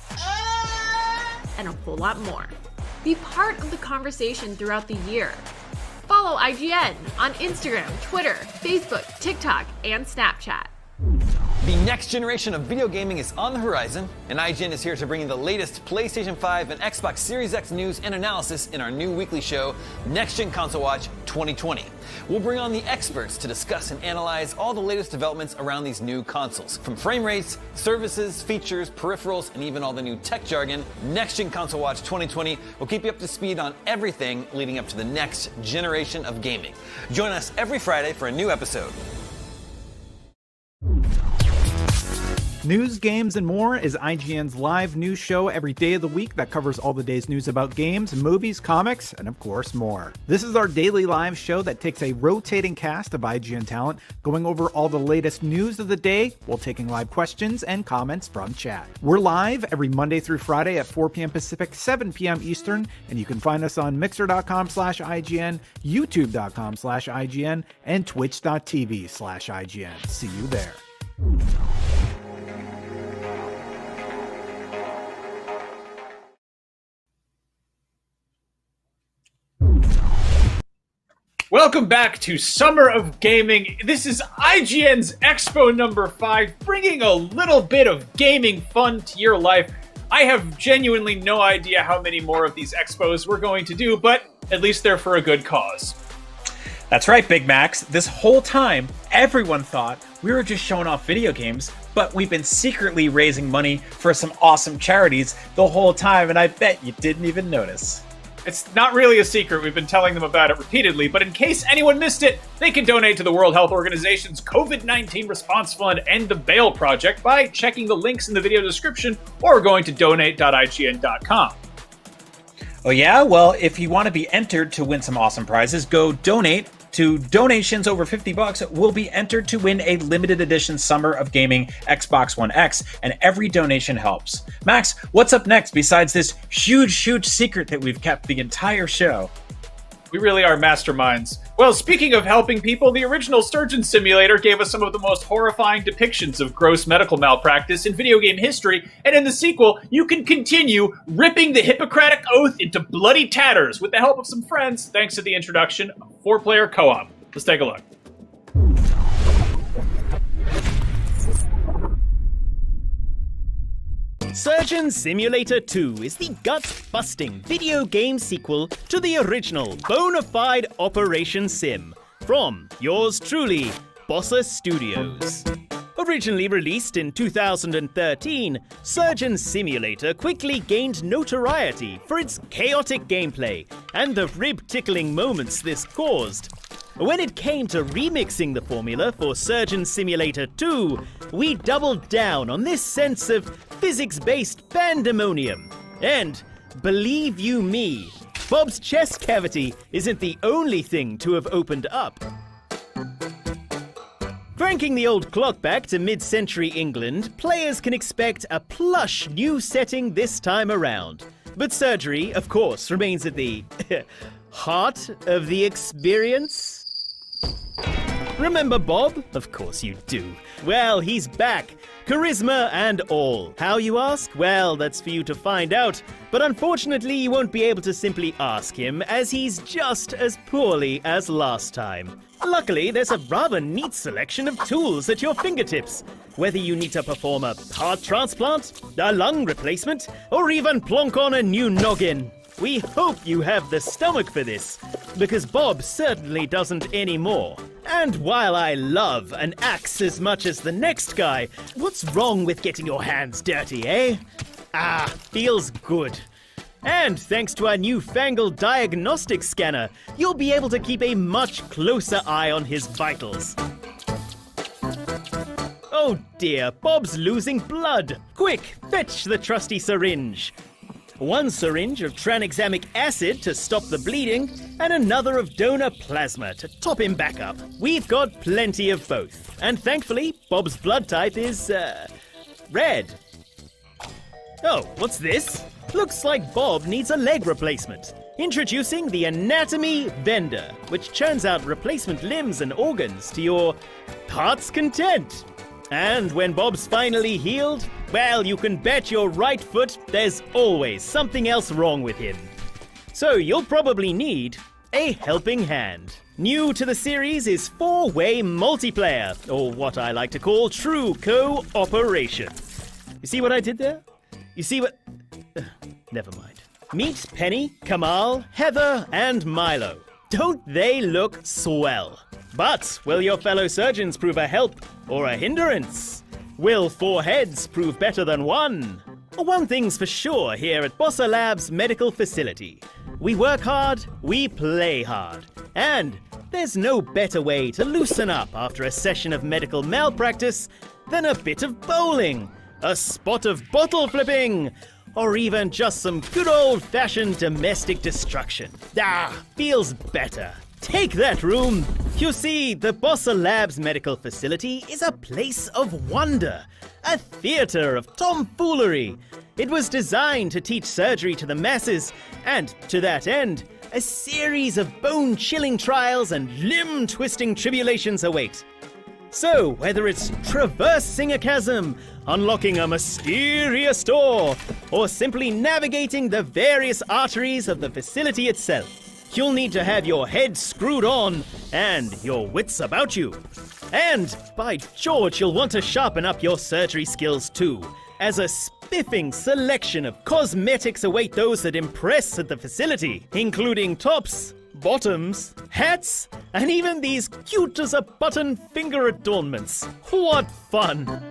and a whole lot more. Be part of the conversation throughout the year. Follow IGN on Instagram, Twitter, Facebook, TikTok, and Snapchat. The next generation of video gaming is on the horizon, and IGN is here to bring you the latest PlayStation 5 and Xbox Series X news and analysis in our new weekly show, Next Gen Console Watch 2020. We'll bring on the experts to discuss and analyze all the latest developments around these new consoles. From frame rates, services, features, peripherals, and even all the new tech jargon, Next Gen Console Watch 2020 will keep you up to speed on everything leading up to the next generation of gaming. Join us every Friday for a new episode. News, games, and more is IGN's live news show every day of the week that covers all the day's news about games, movies, comics, and of course more. This is our daily live show that takes a rotating cast of IGN talent, going over all the latest news of the day while taking live questions and comments from chat. We're live every Monday through Friday at 4 p.m. Pacific, 7 p.m. Eastern, and you can find us on mixer.com/IGN, youtube.com/IGN, and twitch.tv/IGN. See you there. Welcome back to Summer of Gaming. This is IGN's Expo number 5, bringing a little bit of gaming fun to your life. I have genuinely no idea how many more of these expos we're going to do, but at least they're for a good cause. That's right, Big Max. This whole time, everyone thought we were just showing off video games, but we've been secretly raising money for some awesome charities the whole time, and I bet you didn't even notice. It's not really a secret. We've been telling them about it repeatedly, but in case anyone missed it, they can donate to the World Health Organization's COVID-19 Response Fund and the Bail Project by checking the links in the video description or going to donate.ign.com. Oh yeah? Well, if you want to be entered to win some awesome prizes, go donate. To donations over $50 will be entered to win a limited edition Summer of Gaming Xbox One X, and every donation helps. Max, what's up next besides this huge secret that we've kept the entire show? We really are masterminds. Well, speaking of helping people, the original Surgeon Simulator gave us some of the most horrifying depictions of gross medical malpractice in video game history, and in the sequel, you can continue ripping the Hippocratic Oath into bloody tatters with the help of some friends, thanks to the introduction of 4-player co-op. Let's take a look. Surgeon Simulator 2 is the gut-busting video game sequel to the original bona fide Operation Sim from yours truly, Bossa Studios. Originally released in 2013, Surgeon Simulator quickly gained notoriety for its chaotic gameplay and the rib-tickling moments this caused. When it came to remixing the formula for Surgeon Simulator 2, we doubled down on this sense of physics-based pandemonium. And, believe you me, Bob's chest cavity isn't the only thing to have opened up. Cranking the old clock back to mid-century England, players can expect a plush new setting this time around. But surgery, of course, remains at the heart of the experience. Remember Bob? Of course you do. Well, he's back. Charisma and all. How, you ask? Well, that's for you to find out. But unfortunately, you won't be able to simply ask him, as he's just as poorly as last time. Luckily, there's a rather neat selection of tools at your fingertips. Whether you need to perform a heart transplant, a lung replacement, or even plonk on a new noggin. We hope you have the stomach for this, because Bob certainly doesn't anymore. And while I love an axe as much as the next guy, what's wrong with getting your hands dirty, eh? Ah, feels good. And thanks to our newfangled diagnostic scanner, you'll be able to keep a much closer eye on his vitals. Oh dear, Bob's losing blood. Quick, fetch the trusty syringe. One syringe of tranexamic acid to stop the bleeding, and another of donor plasma to top him back up. We've got plenty of both. And thankfully, Bob's blood type is, red. Oh, what's this? Looks like Bob needs a leg replacement. Introducing the Anatomy Vendor, which churns out replacement limbs and organs to your heart's content. And when Bob's finally healed, well, you can bet your right foot there's always something else wrong with him. So you'll probably need a helping hand. New to the series is 4-way multiplayer, or what I like to call true cooperation. You see what I did there? You see what... Never mind. Meet Penny, Kamal, Heather, and Milo. Don't they look swell? But will your fellow surgeons prove a help or a hindrance? Will 4 heads prove better than 1? One thing's for sure here at Bossa Labs Medical Facility. We work hard, we play hard. And there's no better way to loosen up after a session of medical malpractice than a bit of bowling, a spot of bottle flipping, or even just some good old-fashioned domestic destruction. Ah, feels better. Take that, room! You see, the Bossa Labs Medical Facility is a place of wonder, a theater of tomfoolery. It was designed to teach surgery to the masses, and to that end, a series of bone-chilling trials and limb-twisting tribulations await. So, whether it's traversing a chasm, unlocking a mysterious door, or simply navigating the various arteries of the facility itself, you'll need to have your head screwed on and your wits about you. And, by George, you'll want to sharpen up your surgery skills too, as a spiffing selection of cosmetics await those that impress at the facility, including tops, bottoms, hats, and even these cute-as-a-button finger adornments. What fun!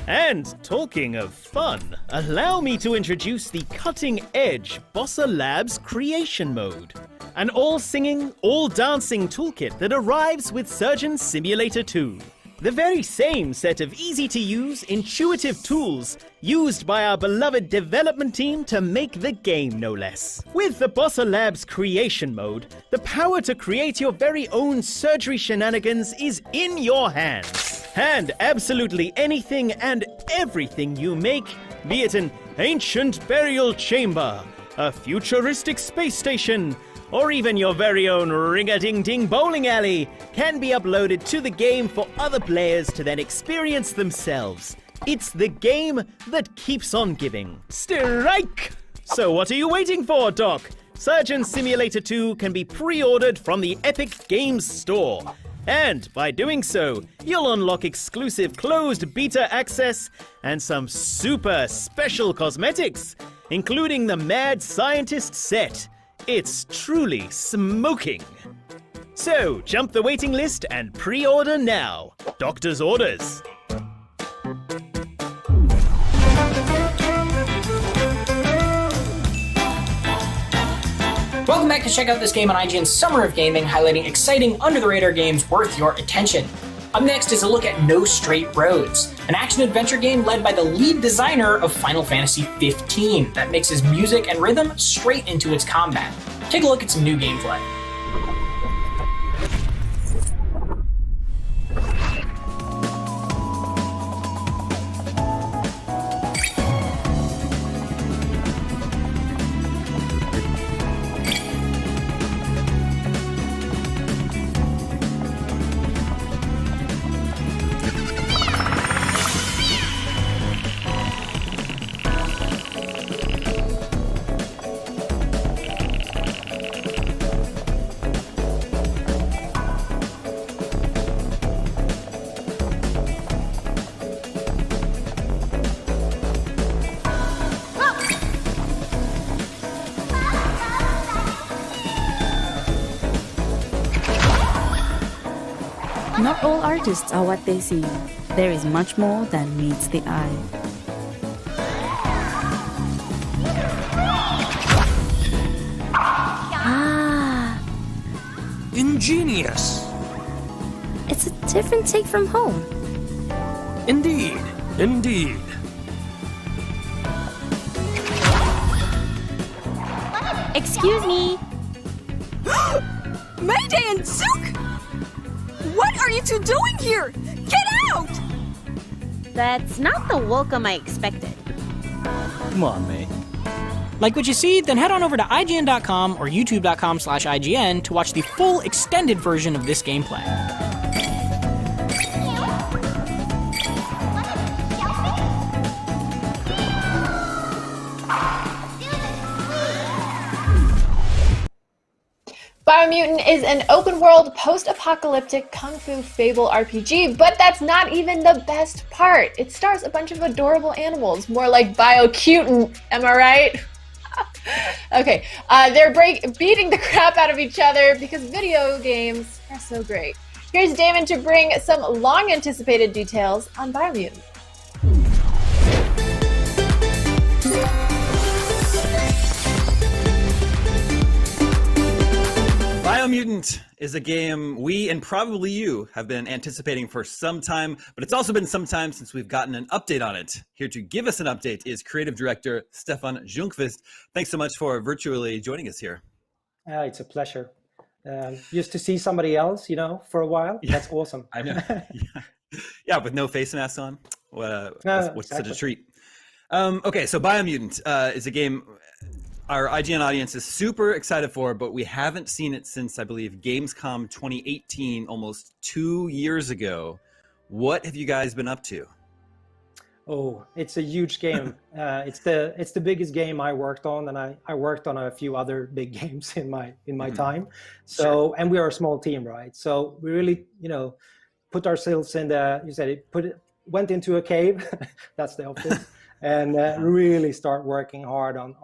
And talking of fun, allow me to introduce the cutting-edge Bossa Labs Creation Mode. An all-singing, all-dancing toolkit that arrives with Surgeon Simulator 2. The very same set of easy-to-use, intuitive tools used by our beloved development team to make the game, no less. With the Bossa Labs Creation Mode, the power to create your very own surgery shenanigans is in your hands. And absolutely anything and everything you make, be it an ancient burial chamber, a futuristic space station, or even your very own ring-a-ding-ding bowling alley, can be uploaded to the game for other players to then experience themselves. It's the game that keeps on giving. Strike! So what are you waiting for, Doc? Surgeon Simulator 2 can be pre-ordered from the Epic Games Store. And by doing so, you'll unlock exclusive closed beta access and some super special cosmetics, including the Mad Scientist set. It's truly smoking. So, jump the waiting list and pre-order now. Doctor's orders. Welcome back to check out this game on IGN's Summer of Gaming, highlighting exciting under-the-radar games worth your attention. Up next is a look at No Straight Roads, an action-adventure game led by the lead designer of Final Fantasy XV that mixes music and rhythm straight into its combat. Take a look at some new gameplay. Not all artists are what they seem. There is much more than meets the eye. Ah! Ingenious! It's a different take from home. Indeed, indeed. Excuse me. Mayday and Zook! What are you two doing here? Get out! That's not the welcome I expected. Come on, mate. Like what you see? Then head on over to IGN.com or YouTube.com/IGN to watch the full extended version of this gameplay. BioMutant is an open-world, post-apocalyptic kung fu fable RPG, but that's not even the best part. It stars a bunch of adorable animals, more like BioMutant, am I right? Okay, they're beating the crap out of each other because video games are so great. Here's Damon to bring some long-anticipated details on BioMutant. BioMutant is a game we and probably you have been anticipating for some time, but it's also been some time since we've gotten an update on it. Here to give us an update is creative director Stefan Ljungqvist. Thanks so much for virtually joining us here. It's a pleasure. Just to see somebody else, for a while, that's awesome. I know. Yeah, with no face mask on. What's exactly. Such a treat. Okay, so BioMutant is a game our IGN audience is super excited for, but we haven't seen it since, I believe, Gamescom 2018, almost 2 years ago. What have you guys been up to? Oh, it's a huge game. It's the biggest game I worked on, and I worked on a few other big games in my time. So, sure. And we are a small team, right? So we really, put ourselves in went into a cave. That's the office. And really start working hard on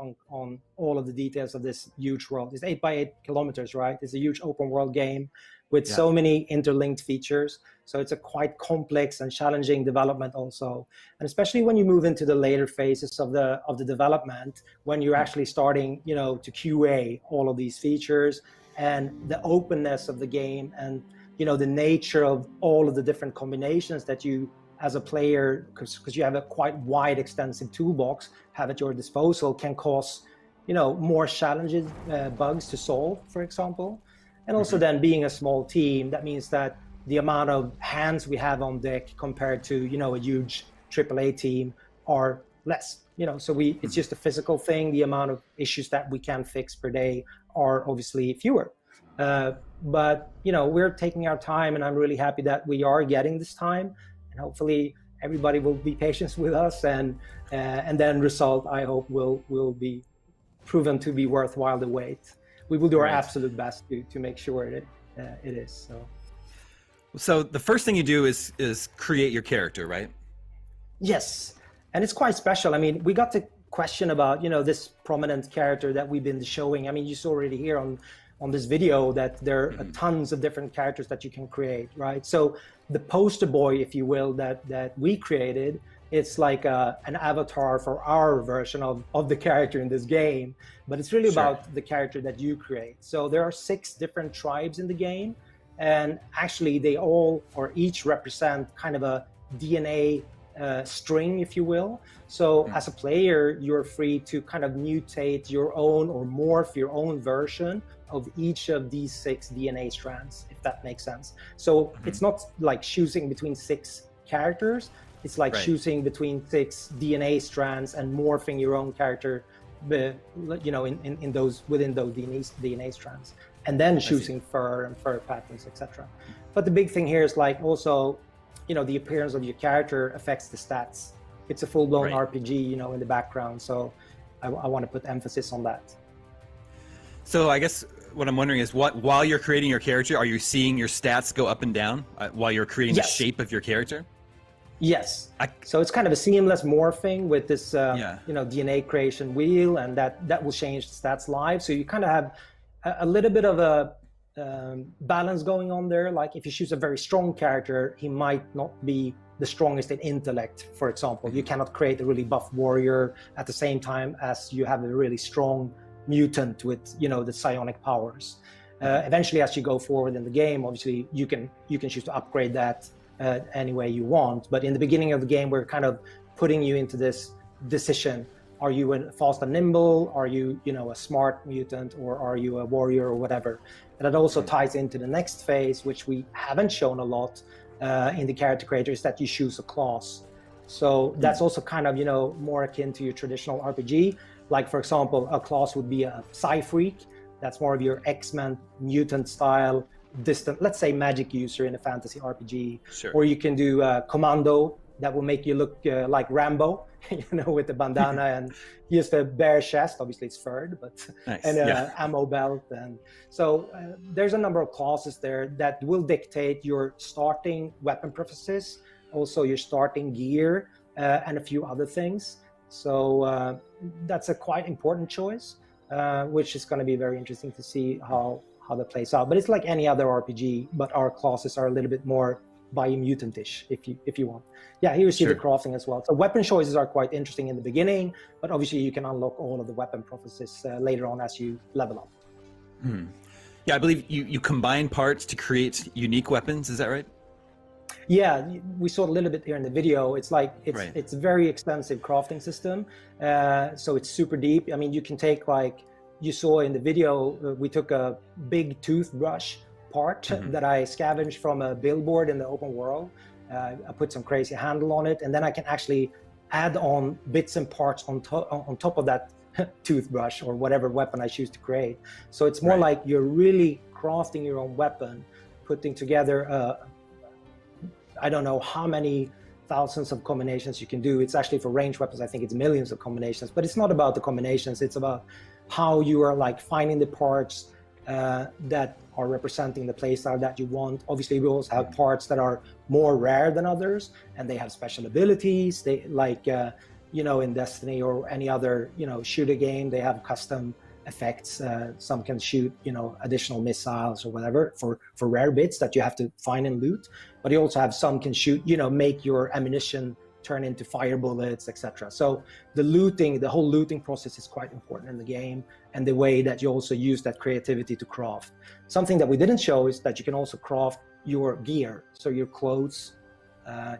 all of the details of this huge world. It's 8 by 8 kilometers, right? It's a huge open world game with so many interlinked features. So it's a quite complex and challenging development also. And especially when you move into the later phases of the development, when you're actually starting, to QA all of these features and the openness of the game and, the nature of all of the different combinations that you as a player, because you have a quite wide, extensive toolbox, have at your disposal, can cause, more challenges, bugs to solve, for example. And also then being a small team, that means that the amount of hands we have on deck compared to, a huge AAA team are less, so it's just a physical thing. The amount of issues that we can fix per day are obviously fewer. But, we're taking our time, and I'm really happy that we are getting this time. And hopefully everybody will be patient with us, and then result, I hope, will be proven to be worthwhile the wait. We will do our absolute best to make sure it is. So the first thing you do is create your character, right? Yes, and it's quite special. I mean, we got the question about this prominent character that we've been showing. I mean, you saw already here on this video that there are tons of different characters that you can create, right? So the poster boy, if you will, that we created, it's like an avatar for our version of the character in this game, but it's really about the character that you create. So there are 6 different tribes in the game, and actually they all or each represent kind of a DNA string, if you will. So as a player, you're free to kind of mutate your own or morph your own version of each of these 6 DNA strands, if that makes sense. So it's not like choosing between 6 characters. It's like choosing between 6 DNA strands and morphing your own character, you know, in those within those DNA strands, and then choosing fur and fur patterns, etc. But the big thing here is like also, you know, the appearance of your character affects the stats. It's a full-blown RPG, you know, in the background. So I want to put emphasis on that. So I guess what I'm wondering is, while you're creating your character, are you seeing your stats go up and down while you're creating the shape of your character? Yes. So it's kind of a seamless morphing with this, you know, DNA creation wheel, and that will change the stats live. So you kind of have a little bit of a balance going on there. Like if you choose a very strong character, he might not be the strongest in intellect, for example. You cannot create a really buff warrior at the same time as you have a really strong mutant with, you know, the psionic powers. Eventually, as you go forward in the game, obviously you can choose to upgrade that any way you want. But in the beginning of the game, we're kind of putting you into this decision. Are you a fast and nimble? Are you, you know, a smart mutant, or are you a warrior or whatever? And that also ties into the next phase, which we haven't shown a lot in the character creator, is that you choose a class. So that's also kind of, you know, more akin to your traditional RPG. Like, for example, a class would be a Psy-Freak. That's more of your X-Men mutant style, distant, let's say, magic user in a fantasy RPG. Or you can do Commando. That will make you look like Rambo, you know, with the bandana and just a bare chest. Obviously, it's furred, but and ammo belt. And so there's a number of classes there that will dictate your starting weapon preferences, also your starting gear, and a few other things. So that's a quite important choice, which is going to be very interesting to see how that plays out. But it's like any other RPG, but our classes are a little bit more BioMutant-ish, if you want. Yeah, here you see the crafting as well. So weapon choices are quite interesting in the beginning, but obviously you can unlock all of the weapon preferences later on as you level up. Yeah, I believe you combine parts to create unique weapons. Is that right? Yeah, we saw a little bit here in the video. It's like it's a very extensive crafting system, so it's super deep. I mean, you can take, like you saw in the video, we took a big toothbrush part that I scavenged from a billboard in the open world. I put some crazy handle on it, and then I can actually add on bits and parts on top of that toothbrush or whatever weapon I choose to create. So it's more like you're really crafting your own weapon, putting together I don't know how many thousands of combinations you can do. It's actually, for ranged weapons, I think it's millions of combinations, but it's not about the combinations. It's about how you are like finding the parts that are representing the playstyle that you want. Obviously, we also have parts that are more rare than others, and they have special abilities. They like, you know, in Destiny or any other, you know, shooter game, they have custom effects. Some can shoot, you know, additional missiles or whatever for rare bits that you have to find and loot. But you also have some can shoot, you know, make your ammunition turn into fire bullets, etc. So the whole looting process is quite important in the game, and the way that you also use that creativity to craft. Something that we didn't show is that you can also craft your gear, so your clothes,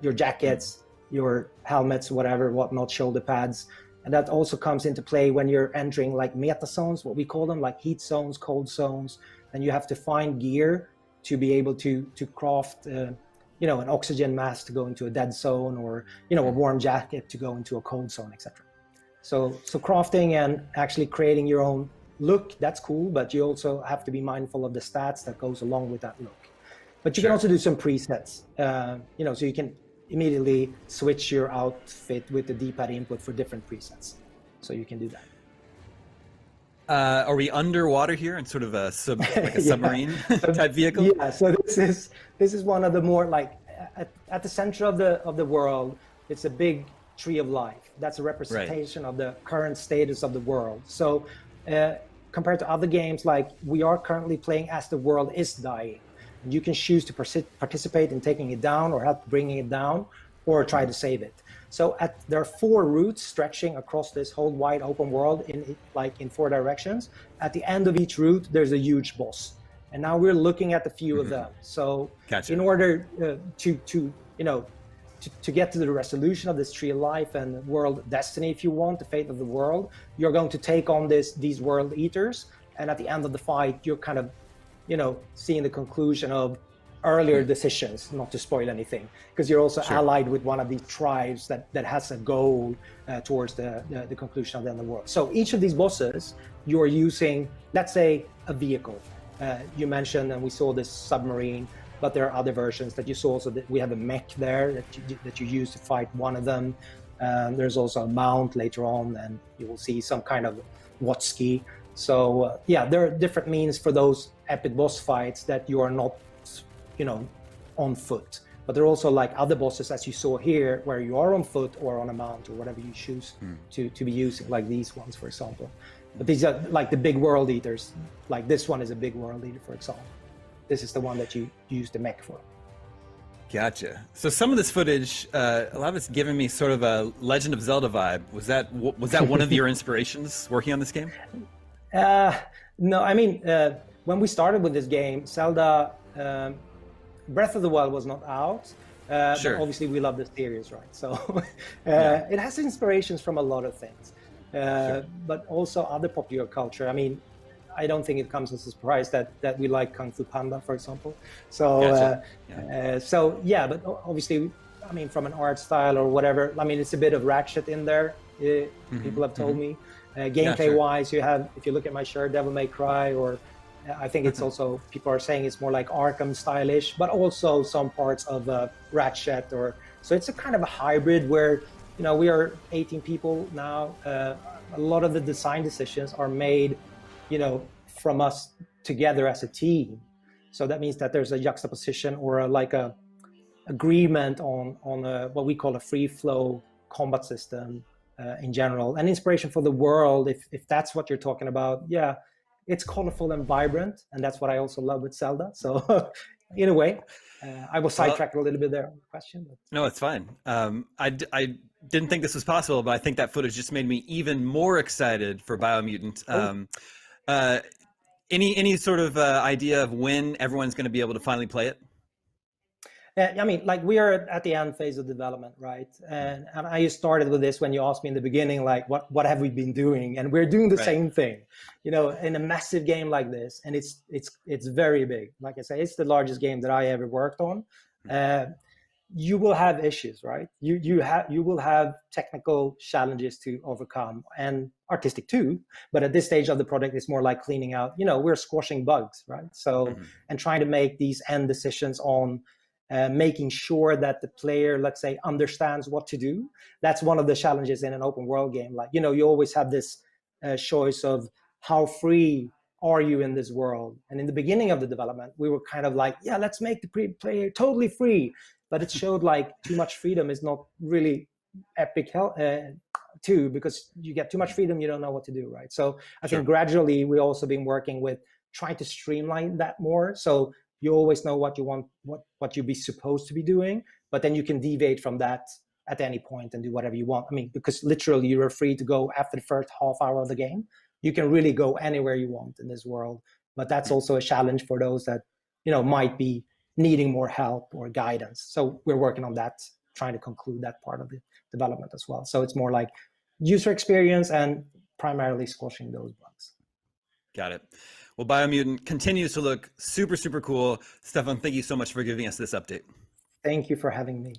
your jackets, your helmets, whatnot, shoulder pads. And that also comes into play when you're entering like meta zones, what we call them, like heat zones, cold zones. And you have to find gear to be able to craft you know, an oxygen mask to go into a dead zone, or, you know, a warm jacket to go into a cold zone, etc. So crafting and actually creating your own look, that's cool, but you also have to be mindful of the stats that goes along with that look. But you can also do some presets, you know, so you can immediately switch your outfit with the D-pad input for different presets. So you can do that. Are we underwater here in sort of a submarine type vehicle? Yeah, so this is one of the more like at the center of the world. It's a big tree of life. That's a representation of the current status of the world. So compared to other games, like we are currently playing as the world is dying. You can choose to participate in taking it down or help bringing it down or try to save it. So there are 4 routes stretching across this whole wide open world in 4 directions. At the end of each route, there's a huge boss. And now we're looking at a few of them. So in order to get to the resolution of this tree of life and world destiny, if you want, the fate of the world, you're going to take on these world eaters. And at the end of the fight, you're kind of, seeing the conclusion of earlier decisions, not to spoil anything, because you're also allied with one of these tribes that has a goal towards the conclusion of the end of the world. So each of these bosses, you're using, let's say, a vehicle. You mentioned, and we saw this submarine, but there are other versions that you saw. Also, that we have a mech there that you use to fight one of them. There's also a mount later on, and you will see some kind of Watski. So there are different means for those epic boss fights that you are not, on foot. But there are also like other bosses, as you saw here, where you are on foot or on a mount or whatever you choose to be using, like these ones, for example. But these are like the big world eaters. Like this one is a big world eater, for example. This is the one that you use the mech for. Gotcha. So some of this footage, a lot of it's giving me sort of a Legend of Zelda vibe. Was that one of your inspirations working on this game? No, I mean, when we started with this game, Zelda Breath of the Wild was not out. But obviously we love the series, right? So it has inspirations from a lot of things. But also other popular culture. I mean, I don't think it comes as a surprise that we like Kung Fu Panda, for example. So, but obviously, I mean, from an art style or whatever, I mean, it's a bit of Ratchet in there. People have told me. Gameplay-wise, you have, if you look at my shirt, Devil May Cry, or I think it's also, people are saying it's more like Arkham stylish, but also some parts of Ratchet. So it's a kind of a hybrid where, we are 18 people now. A lot of the design decisions are made, from us together as a team. So that means that there's a juxtaposition or a agreement on what we call a free flow combat system in general. And inspiration for the world, if that's what you're talking about, it's colorful and vibrant, and that's what I also love with Zelda. So in a way, I was sidetracked a little bit there on the question. But... No, it's fine. I didn't think this was possible, but I think that footage just made me even more excited for BioMutant. Any sort of idea of when everyone's going to be able to finally play it? I mean, like we are at the end phase of development, right? And I started with this when you asked me in the beginning, like, what have we been doing? And we're doing the same thing, in a massive game like this. And it's very big. Like I say, it's the largest game that I ever worked on. You will have issues, right? You will have technical challenges to overcome, and artistic too. But at this stage of the project, it's more like cleaning out. We're squashing bugs, right? So and trying to make these end decisions on. Making sure that the player, let's say, understands what to do. That's one of the challenges in an open world game. Like, you always have this choice of how free are you in this world? And in the beginning of the development, we were kind of like, let's make the player totally free. But it showed like too much freedom is not really epic too, because you get too much freedom, you don't know what to do, right? So I think gradually we've also been working with trying to streamline that more. So you always know what you want, what you be supposed to be doing, but then you can deviate from that at any point and do whatever you want. I mean, because literally you're free to go after the first half hour of the game. You can really go anywhere you want in this world, but that's also a challenge for those that, might be needing more help or guidance. So we're working on that, trying to conclude that part of the development as well. So it's more like user experience and primarily squashing those bugs. Got it. Well, BioMutant continues to look super, super cool. Stefan, thank you so much for giving us this update. Thank you for having me.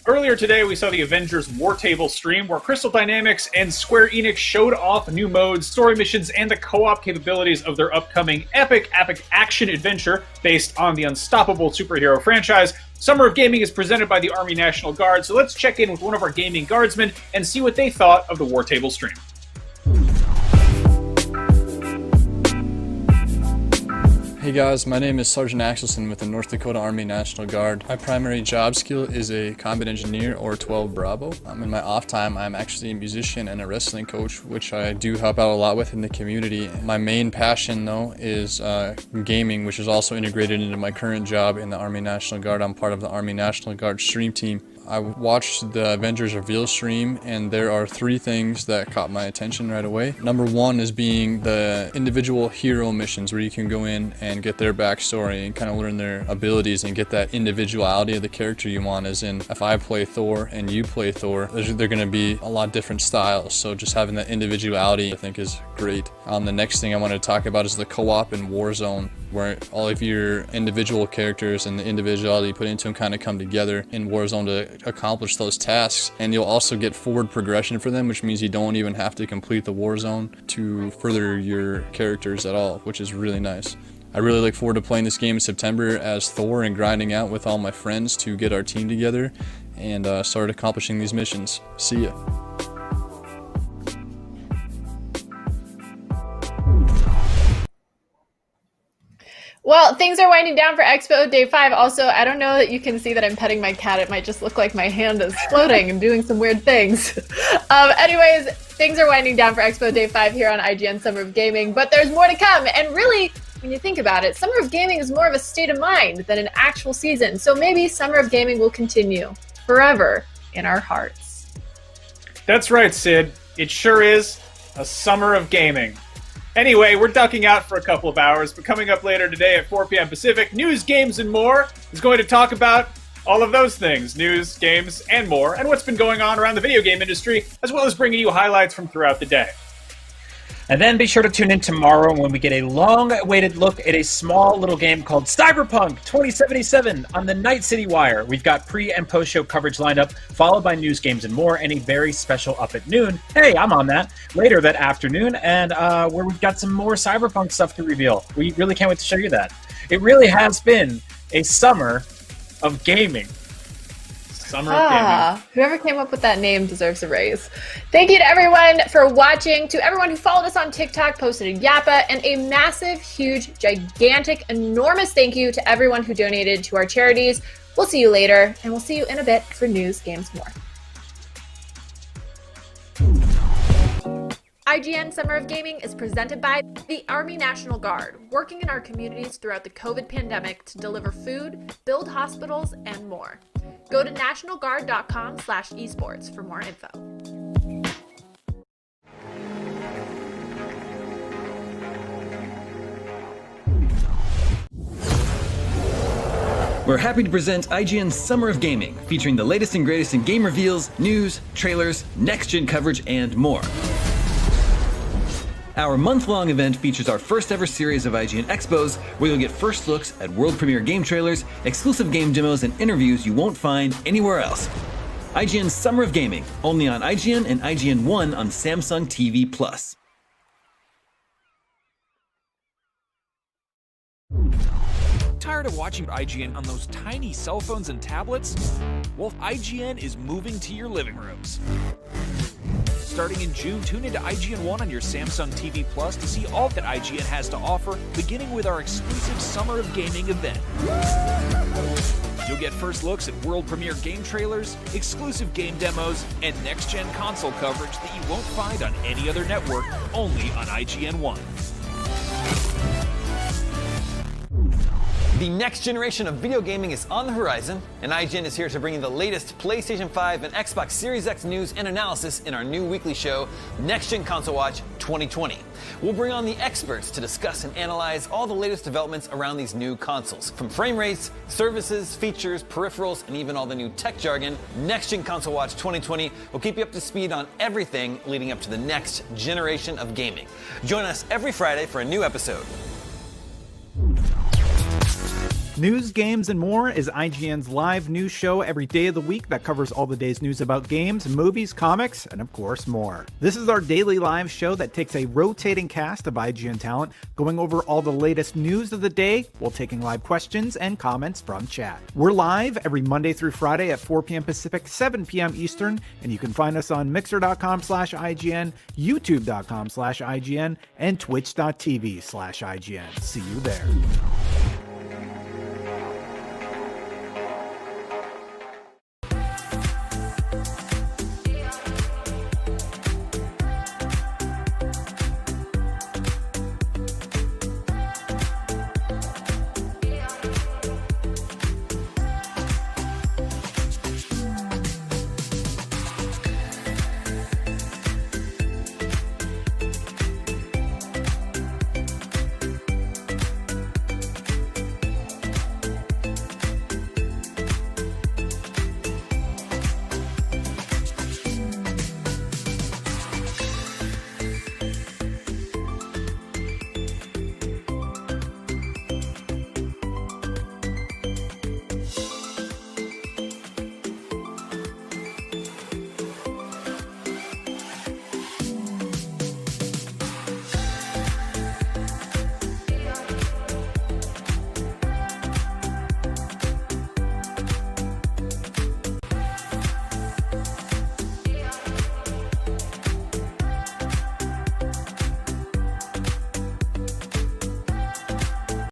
Earlier today, we saw the Avengers War Table stream where Crystal Dynamics and Square Enix showed off new modes, story missions, and the co-op capabilities of their upcoming epic action adventure based on the unstoppable superhero franchise. Summer of Gaming is presented by the Army National Guard, so let's check in with one of our gaming guardsmen and see what they thought of the War Table stream. Hey Hey guys, my name is Sergeant Axelson with the North Dakota Army National Guard. My primary job skill is a combat engineer or 12 Bravo. In my off time, I'm actually a musician and a wrestling coach, which I do help out a lot with in the community. My main passion though is gaming, which is also integrated into my current job in the Army National Guard. I'm part of the Army National Guard stream team. I watched the Avengers reveal stream, and there are 3 things that caught my attention right away. Number 1 is being the individual hero missions where you can go in and get their backstory and kind of learn their abilities and get that individuality of the character you want. As in, if I play Thor and you play Thor, they're going to be a lot different styles. So just having that individuality I think is great. The next thing I want to talk about is the co-op in Warzone, where all of your individual characters and the individuality you put into them kind of come together in Warzone to accomplish those tasks. And you'll also get forward progression for them, which means you don't even have to complete the Warzone to further your characters at all, which is really nice. I really look forward to playing this game in September as Thor and grinding out with all my friends to get our team together and start accomplishing these missions. See ya. Well, things are winding down for Expo Day 5. Also, I don't know that you can see that I'm petting my cat. It might just look like my hand is floating and doing some weird things. Anyways, things are winding down for Expo Day 5 here on IGN Summer of Gaming, but there's more to come. And really, when you think about it, Summer of Gaming is more of a state of mind than an actual season. So maybe Summer of Gaming will continue forever in our hearts. That's right, Sid. It sure is a Summer of Gaming. Anyway, we're ducking out for a couple of hours, but coming up later today at 4 p.m. Pacific, News, Games, and More is going to talk about all of those things, news, games, and more, and what's been going on around the video game industry, as well as bringing you highlights from throughout the day. And then be sure to tune in tomorrow when we get a long-awaited look at a small little game called Cyberpunk 2077 on the Night City Wire. We've got pre- and post-show coverage lined up, followed by news, games, and more, and a very special up at noon. Hey, I'm on that. Later that afternoon, and where we've got some more Cyberpunk stuff to reveal. We really can't wait to show you that. It really has been a summer of gaming. Summer of Gaming. Whoever came up with that name deserves a raise. Thank you to everyone for watching, to everyone who followed us on TikTok, posted in Yappa, and a massive, huge, gigantic, enormous thank you to everyone who donated to our charities. We'll see you later, and we'll see you in a bit for news, games, more. IGN Summer of Gaming is presented by the Army National Guard, working in our communities throughout the COVID pandemic to deliver food, build hospitals, and more. Go to nationalguard.com/esports for more info. We're happy to present IGN's Summer of Gaming, featuring the latest and greatest in game reveals, news, trailers, next-gen coverage, and more. Our month-long event features our first ever series of IGN Expos, where you'll get first looks at world premiere game trailers, exclusive game demos, and interviews you won't find anywhere else. IGN's Summer of Gaming, only on IGN and IGN One on Samsung TV Plus. Tired of watching IGN on those tiny cell phones and tablets? Well, IGN is moving to your living rooms. Starting in June, tune into IGN One on your Samsung TV Plus to see all that IGN has to offer, beginning with our exclusive Summer of Gaming event. You'll get first looks at world premiere game trailers, exclusive game demos, and next-gen console coverage that you won't find on any other network, only on IGN One. The next generation of video gaming is on the horizon, and IGN is here to bring you the latest PlayStation 5 and Xbox Series X news and analysis in our new weekly show, Next Gen Console Watch 2020. We'll bring on the experts to discuss and analyze all the latest developments around these new consoles. From frame rates, services, features, peripherals, and even all the new tech jargon, Next Gen Console Watch 2020 will keep you up to speed on everything leading up to the next generation of gaming. Join us every Friday for a new episode. News, games, and more is IGN's live news show every day of the week that covers all the day's news about games, movies, comics, and of course more. This is our daily live show that takes a rotating cast of IGN talent, going over all the latest news of the day while taking live questions and comments from chat. We're live every Monday through Friday at 4 p.m. Pacific, 7 p.m. Eastern, and you can find us on mixer.com/IGN, youtube.com/IGN, and twitch.tv/IGN. See you there.